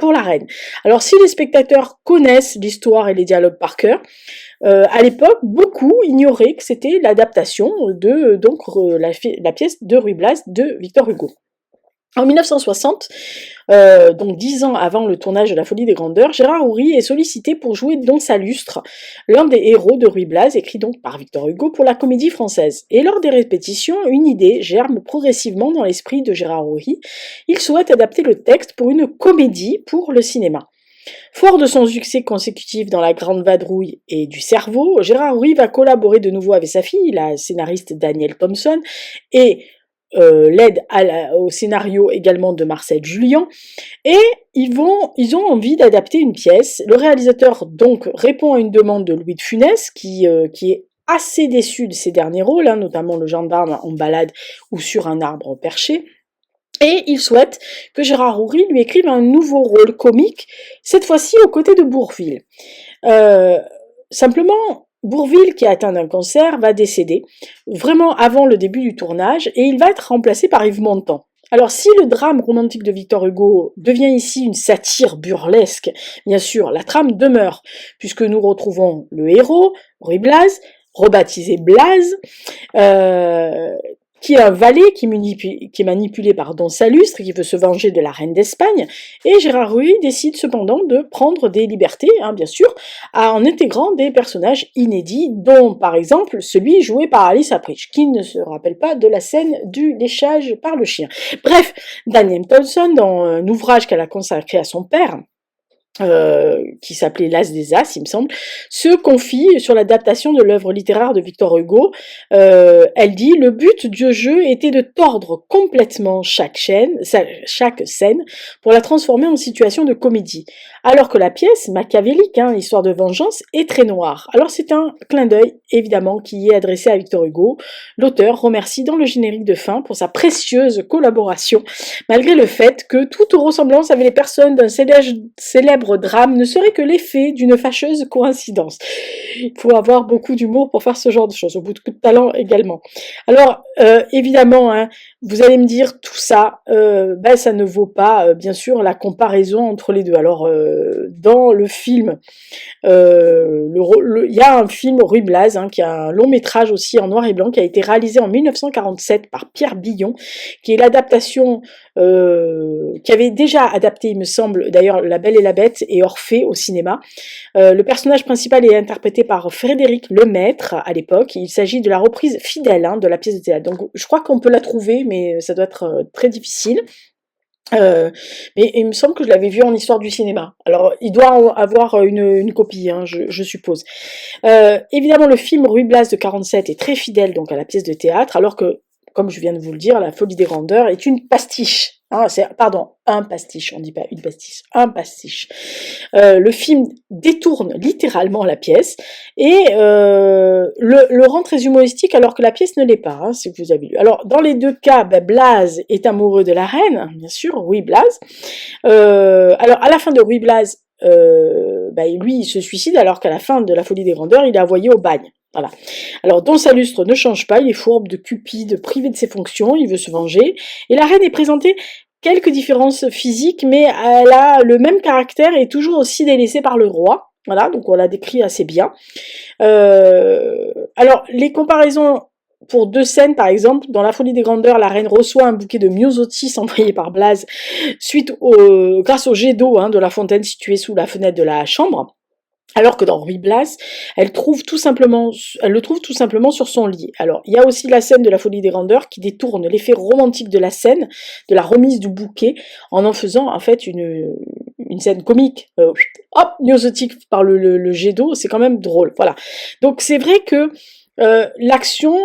pour la reine. Alors si les spectateurs connaissent l'histoire et les dialogues par cœur, à l'époque, beaucoup ignoraient que c'était l'adaptation de la pièce de Ruy Blas de Victor Hugo. En 1960, donc 10 ans avant le tournage de La Folie des Grandeurs, Gérard Houry est sollicité pour jouer Don Salustre, l'un des héros de Ruy Blas, écrit donc par Victor Hugo pour la Comédie Française. Et lors des répétitions, une idée germe progressivement dans l'esprit de Gérard Houry. Il souhaite adapter le texte pour une comédie pour le cinéma. Fort de son succès consécutif dans La Grande Vadrouille et du Cerveau, Gérard Houry va collaborer de nouveau avec sa fille, la scénariste Danielle Thompson, et l'aide au scénario également de Marcel Julien, et ils ont envie d'adapter une pièce. Le réalisateur donc répond à une demande de Louis de Funès, qui est assez déçu de ses derniers rôles, hein, notamment le gendarme en balade ou sur un arbre perché, et il souhaite que Gérard Houry lui écrive un nouveau rôle comique, cette fois-ci aux côtés de Bourvil. Simplement, Bourvil, qui est atteint d'un cancer, va décéder vraiment avant le début du tournage et il va être remplacé par Yves Montand. Alors si le drame romantique de Victor Hugo devient ici une satire burlesque, bien sûr, la trame demeure, puisque nous retrouvons le héros, Ruy Blas, rebaptisé Blaze, qui est un valet qui est manipulé par Don Salustre, qui veut se venger de la reine d'Espagne, et Gérard Houry décide cependant de prendre des libertés, hein, bien sûr, en intégrant des personnages inédits, dont par exemple celui joué par Alice Appridge, qui ne se rappelle pas de la scène du léchage par le chien. Bref, Danielle Thompson, dans un ouvrage qu'elle a consacré à son père, qui s'appelait L'As des As, il me semble, se confie sur l'adaptation de l'œuvre littéraire de Victor Hugo. Elle dit « Le but du jeu était de tordre complètement chaque scène pour la transformer en situation de comédie, alors que la pièce, machiavélique, hein, histoire de vengeance, est très noire. » Alors c'est un clin d'œil, évidemment, qui est adressé à Victor Hugo. L'auteur remercie dans le générique de fin pour sa précieuse collaboration, malgré le fait que toute ressemblance avec les personnes d'un célèbre drame ne serait que l'effet d'une fâcheuse coïncidence. Il faut avoir beaucoup d'humour pour faire ce genre de choses, beaucoup de talent également. Alors, évidemment, hein, vous allez me dire, tout ça, ça ne vaut pas, bien sûr, la comparaison entre les deux. Alors, dans le film, il y a un film Ruy Blas, hein, qui a un long métrage aussi en noir et blanc, qui a été réalisé en 1947 par Pierre Billon, qui est l'adaptation, qui avait déjà adapté, il me semble, d'ailleurs, La Belle et la Bête et Orphée au cinéma. Le personnage principal est interprété par Frédéric Lemaître à l'époque. Il s'agit de la reprise fidèle, hein, de la pièce de théâtre. Donc je crois qu'on peut la trouver, mais ça doit être très difficile. Mais il me semble que je l'avais vu en histoire du cinéma. Alors il doit avoir une copie, hein, je suppose. Évidemment, le film Ruy Blas de 47 est très fidèle donc à la pièce de théâtre, alors que, comme je viens de vous le dire, La Folie des Grandeurs est une pastiche. Ah, un pastiche, on dit pas une pastiche, un pastiche. Le film détourne littéralement la pièce et le rend très humoristique alors que la pièce ne l'est pas, hein, si vous avez lu. Alors, dans les deux cas, Blaze est amoureux de la reine, bien sûr, Ruy Blas. Alors, à la fin de Ruy Blas, lui, il se suicide alors qu'à la fin de La Folie des Grandeurs, il est envoyé au bagne. Voilà. Alors, Don Salustre ne change pas, il est fourbe, de cupide, privé de ses fonctions, il veut se venger. Et la reine est présentée quelques différences physiques, mais elle a le même caractère et est toujours aussi délaissée par le roi. Voilà, donc on la décrit assez bien. Alors, les comparaisons pour deux scènes, par exemple, dans La Folie des Grandeurs, la reine reçoit un bouquet de myosotis envoyé par Blaze grâce au jet d'eau, hein, de la fontaine située sous la fenêtre de la chambre. Alors que dans Ruy Blas, elle le trouve tout simplement sur son lit. Alors, il y a aussi la scène de La Folie des Grandeurs qui détourne l'effet romantique de la scène, de la remise du bouquet, en faisant en fait une scène comique. Hop, myosotique par le jet d'eau, c'est quand même drôle. Voilà. Donc c'est vrai que l'action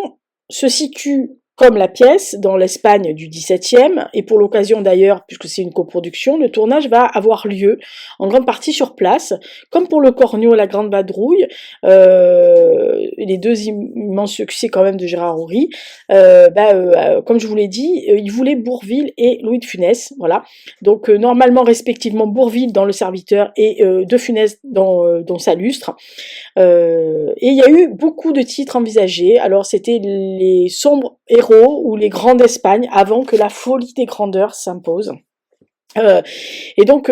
se situe comme la pièce dans l'Espagne du XVIIe, et pour l'occasion d'ailleurs, puisque c'est une coproduction, le tournage va avoir lieu en grande partie sur place, comme pour le Cornio et la Grande Vadrouille, les deux immenses succès quand même de Gérard Houry. Comme je vous l'ai dit, il voulait Bourvil et Louis de Funès, voilà. Donc normalement respectivement Bourvil dans Le Serviteur et de Funès dans Salustre. Et il y a eu beaucoup de titres envisagés. Alors c'était les sombres héros ou les grands d'Espagne avant que la folie des grandeurs s'impose. Et donc,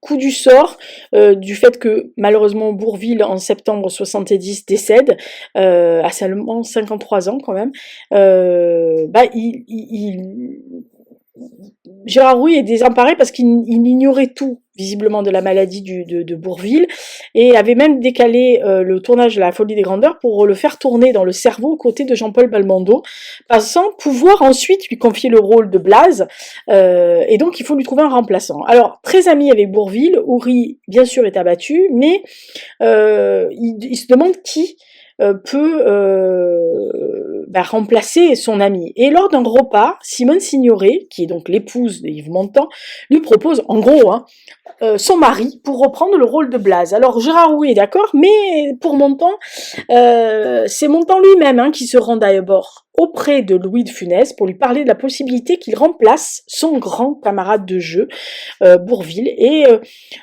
coup du sort du fait que malheureusement Bourvil en septembre 70 décède à seulement 53 ans quand même. Gérard Houry est désemparé parce qu'il ignorait tout visiblement de la maladie de Bourvil et avait même décalé le tournage de La Folie des Grandeurs pour le faire tourner dans le cerveau aux côtés de Jean-Paul Belmondo, sans pouvoir ensuite lui confier le rôle de Blaze, et donc il faut lui trouver un remplaçant. Alors, très ami avec Bourvil, Houry bien sûr est abattu, mais il se demande qui peut remplacer son ami. Et lors d'un repas, Simone Signoret, qui est donc l'épouse de Yves Montand, lui propose, en gros, son mari pour reprendre le rôle de Blaze. Alors Gérard Houry est d'accord, mais pour Montand, c'est Montand lui-même qui se rend d'abord auprès de Louis de Funès pour lui parler de la possibilité qu'il remplace son grand camarade de jeu, Bourvil, et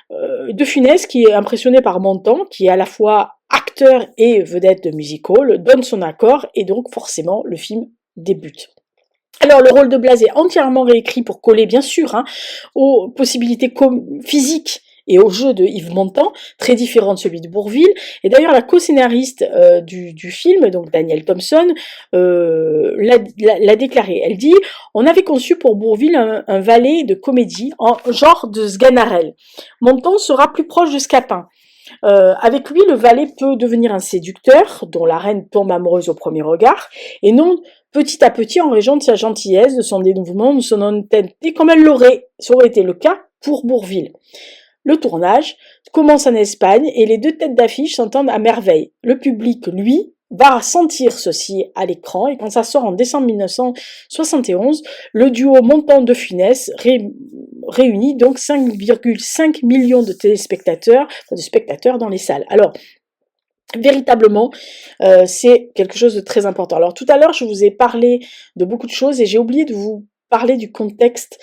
de Funès, qui est impressionné par Montand, qui est à la fois acteur et vedette de music-hall, donne son accord, et donc forcément le film débute. Alors le rôle de Blaze est entièrement réécrit pour coller bien sûr aux possibilités physiques et au jeu de Yves Montand, très différent de celui de Bourvil. Et d'ailleurs la co-scénariste du film, donc Danielle Thompson, l'a déclaré. Elle dit: on avait conçu pour Bourvil un valet de comédie en genre de Sganarelle. Montand sera plus proche de Scapin. Avec lui, le valet peut devenir un séducteur, dont la reine tombe amoureuse au premier regard, et non petit à petit en raison de sa gentillesse, de son dénouement, de son honnêteté, comme ça aurait été le cas pour Bourvil. Le tournage commence en Espagne et les deux têtes d'affiche s'entendent à merveille. Le public, lui, va sentir ceci à l'écran, et quand ça sort en décembre 1971, le duo Montand de Funès réunit donc 5,5 millions de téléspectateurs, de spectateurs dans les salles. Alors, véritablement, c'est quelque chose de très important. Alors tout à l'heure, je vous ai parlé de beaucoup de choses et j'ai oublié de vous parler du contexte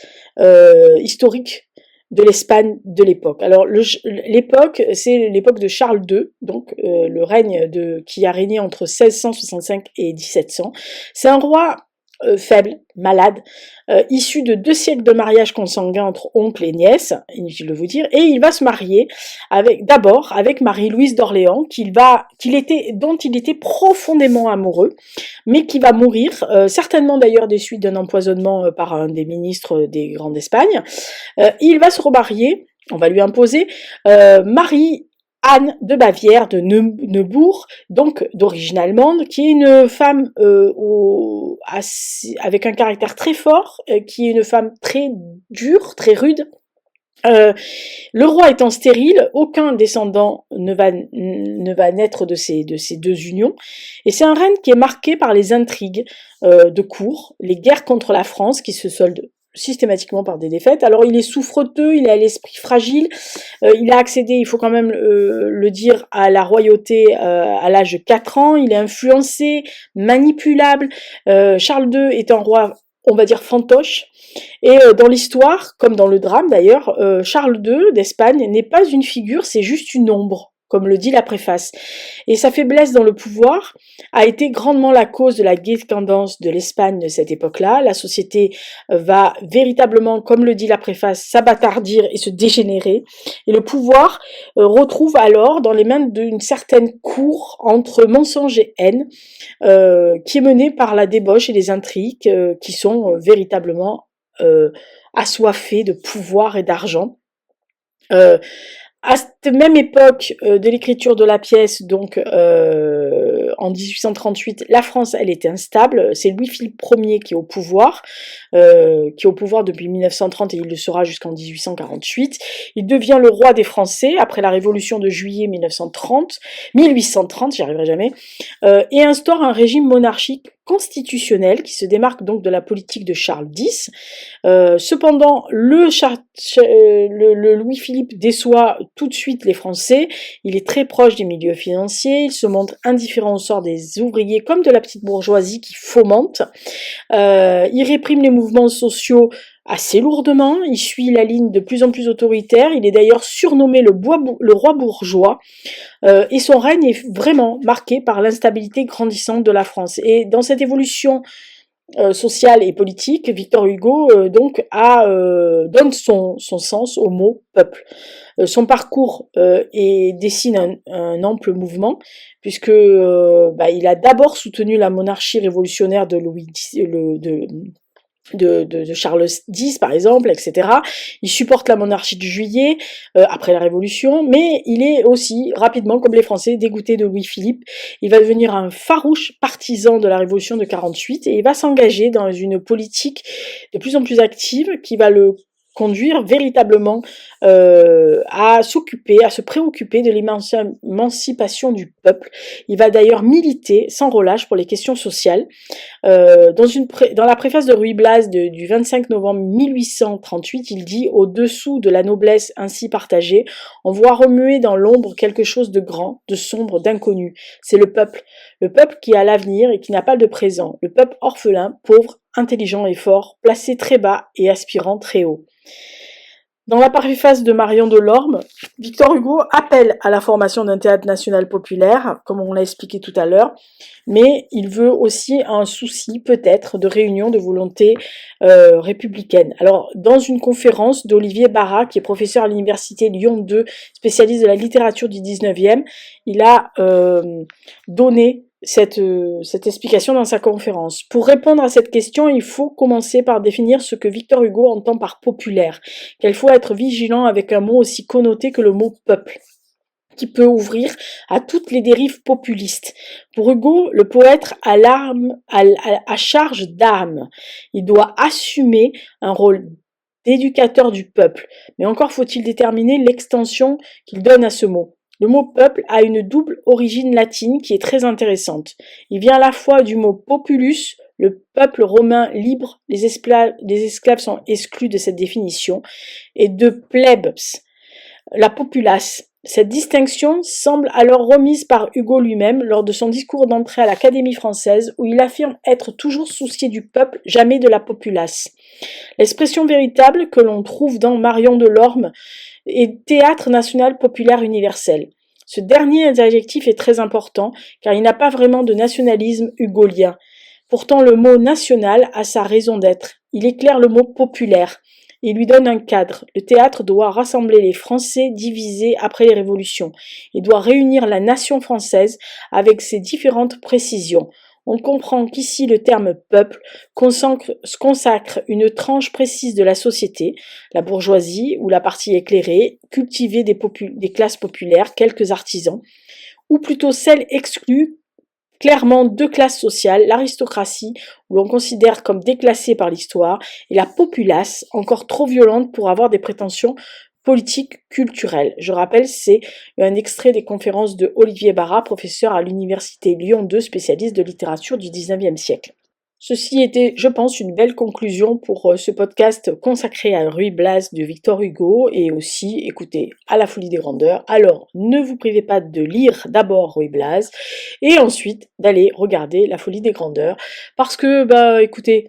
historique de l'Espagne de l'époque. Alors l'époque, c'est l'époque de Charles II, donc le règne qui a régné entre 1665 et 1700. C'est un roi faible, malade, issu de 2 siècles de mariage consanguin entre oncle et nièce, inutile de vous dire, et il va se marier d'abord avec Marie-Louise d'Orléans, dont il était profondément amoureux, mais qui va mourir, certainement d'ailleurs des suites d'un empoisonnement par un des ministres des Grands d'Espagne. Il va se remarier, on va lui imposer Marie-Anne de Bavière, de Neubourg, donc d'origine allemande, qui est une femme avec un caractère très fort, qui est une femme très dure, très rude. Le roi étant stérile, aucun descendant ne va naître de ces deux unions, et c'est un règne qui est marqué par les intrigues de cour, les guerres contre la France qui se soldent systématiquement par des défaites. Alors il est souffreteux, il a l'esprit fragile, il a accédé, il faut quand même le dire, à la royauté à l'âge de 4 ans, il est influencé, manipulable. Charles II est un roi, on va dire, fantoche, et dans l'histoire, comme dans le drame d'ailleurs, Charles II d'Espagne n'est pas une figure, c'est juste une ombre, comme le dit la préface. Et sa faiblesse dans le pouvoir a été grandement la cause de la décadence de l'Espagne de cette époque-là. La société va véritablement, comme le dit la préface, s'abattardir et se dégénérer. Et le pouvoir retrouve alors dans les mains d'une certaine cour entre mensonge et haine, qui est menée par la débauche et les intrigues qui sont véritablement assoiffés de pouvoir et d'argent. À cette même époque de l'écriture de la pièce, donc en 1838, la France, elle était instable. C'est Louis-Philippe Ier qui est au pouvoir depuis 1930 et il le sera jusqu'en 1848. Il devient le roi des Français après la Révolution de juillet 1830, j'y arriverai jamais, et instaure un régime monarchique constitutionnel qui se démarque donc de la politique de Charles X. Cependant, le Louis-Philippe déçoit tout de suite les Français. Il est très proche des milieux financiers, il se montre indifférent au sort des ouvriers comme de la petite bourgeoisie qui fomente. Il réprime les mouvements sociaux assez lourdement, il suit la ligne de plus en plus autoritaire, il est d'ailleurs surnommé le roi bourgeois, et son règne est vraiment marqué par l'instabilité grandissante de la France. Et dans cette évolution sociale et politique, Victor Hugo donne son sens au mot peuple. Son parcours dessine un ample mouvement, puisque il a d'abord soutenu la monarchie révolutionnaire de de Charles X par exemple, etc. Il supporte la monarchie de Juillet après la Révolution, mais il est aussi rapidement, comme les Français, dégoûté de Louis-Philippe. Il va devenir un farouche partisan de la Révolution de 48 et il va s'engager dans une politique de plus en plus active qui va le conduire véritablement à se préoccuper de l'émancipation du peuple. Il va d'ailleurs militer sans relâche pour les questions sociales. Dans la préface de Ruy Blas du 25 novembre 1838, il dit « Au-dessous de la noblesse ainsi partagée, on voit remuer dans l'ombre quelque chose de grand, de sombre, d'inconnu. C'est le peuple qui a l'avenir et qui n'a pas de présent, le peuple orphelin, pauvre, intelligent et fort, placé très bas et aspirant très haut. » Dans la préface de Marion Delorme, Victor Hugo appelle à la formation d'un théâtre national populaire, comme on l'a expliqué tout à l'heure, mais il veut aussi un souci peut-être de réunion de volonté républicaine. Alors, dans une conférence d'Olivier Barra, qui est professeur à l'université Lyon 2, spécialiste de la littérature du 19e, il a donné cette explication dans sa conférence. Pour répondre à cette question, il faut commencer par définir ce que Victor Hugo entend par populaire, qu'il faut être vigilant avec un mot aussi connoté que le mot peuple, qui peut ouvrir à toutes les dérives populistes. Pour Hugo, le poète a charge d'âme. Il doit assumer un rôle d'éducateur du peuple, mais encore faut-il déterminer l'extension qu'il donne à ce mot. Le mot peuple a une double origine latine qui est très intéressante. Il vient à la fois du mot populus, le peuple romain libre, les esclaves sont exclus de cette définition, et de plebs, la populace. Cette distinction semble alors remise par Hugo lui-même lors de son discours d'entrée à l'Académie française où il affirme être toujours soucié du peuple, jamais de la populace. L'expression véritable que l'on trouve dans Marion Delorme est théâtre national populaire universel. Ce dernier adjectif est très important car il n'a pas vraiment de nationalisme hugolien. Pourtant le mot national a sa raison d'être. Il éclaire le mot populaire. Il lui donne un cadre. Le théâtre doit rassembler les Français divisés après les révolutions. Il doit réunir la nation française avec ses différentes précisions. On comprend qu'ici le terme peuple consacre une tranche précise de la société, la bourgeoisie ou la partie éclairée, cultivée des classes populaires, quelques artisans, ou plutôt celle exclue clairement deux classes sociales, l'aristocratie, où l'on considère comme déclassée par l'histoire, et la populace, encore trop violente pour avoir des prétentions politiques culturelles. Je rappelle, c'est un extrait des conférences de Olivier Barra, professeur à l'université Lyon 2, spécialiste de littérature du 19e siècle. Ceci était, je pense, une belle conclusion pour ce podcast consacré à Ruy Blas de Victor Hugo et aussi, écoutez, à la folie des grandeurs. Alors, ne vous privez pas de lire d'abord Ruy Blas et ensuite d'aller regarder la folie des grandeurs parce que, écoutez,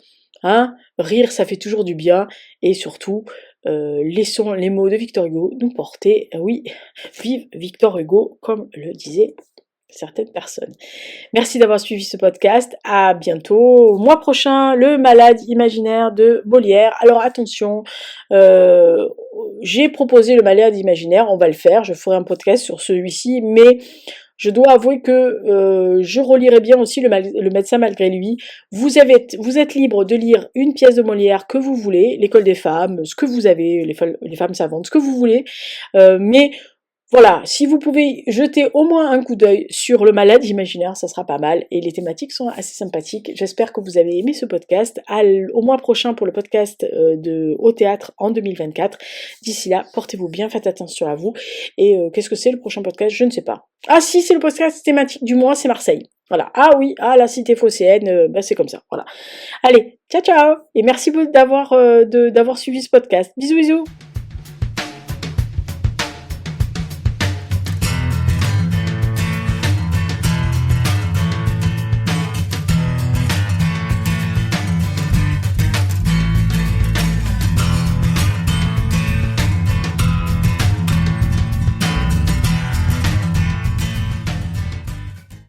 rire ça fait toujours du bien et surtout, laissons les mots de Victor Hugo nous porter. Oui, vive Victor Hugo, comme le disait certaines personnes. Merci d'avoir suivi ce podcast. À bientôt. Mois prochain, le malade imaginaire de Molière. Alors attention, j'ai proposé le malade imaginaire, on va le faire. Je ferai un podcast sur celui-ci, mais je dois avouer que je relirai bien aussi le médecin malgré lui. Vous êtes libre de lire une pièce de Molière que vous voulez, l'école des femmes, ce que vous avez, les femmes savantes, ce que vous voulez, mais voilà, si vous pouvez jeter au moins un coup d'œil sur le malade imaginaire, ça sera pas mal, et les thématiques sont assez sympathiques. J'espère que vous avez aimé ce podcast. Au mois prochain pour le podcast au théâtre en 2024. D'ici là, portez-vous bien, faites attention à vous. Et qu'est-ce que c'est le prochain podcast? Je ne sais pas. Ah si, c'est le podcast thématique du mois, c'est Marseille. Voilà. Ah oui, ah la cité phocéenne, bah, c'est comme ça. Voilà. Allez, ciao ciao et merci d'avoir suivi ce podcast. Bisous bisous.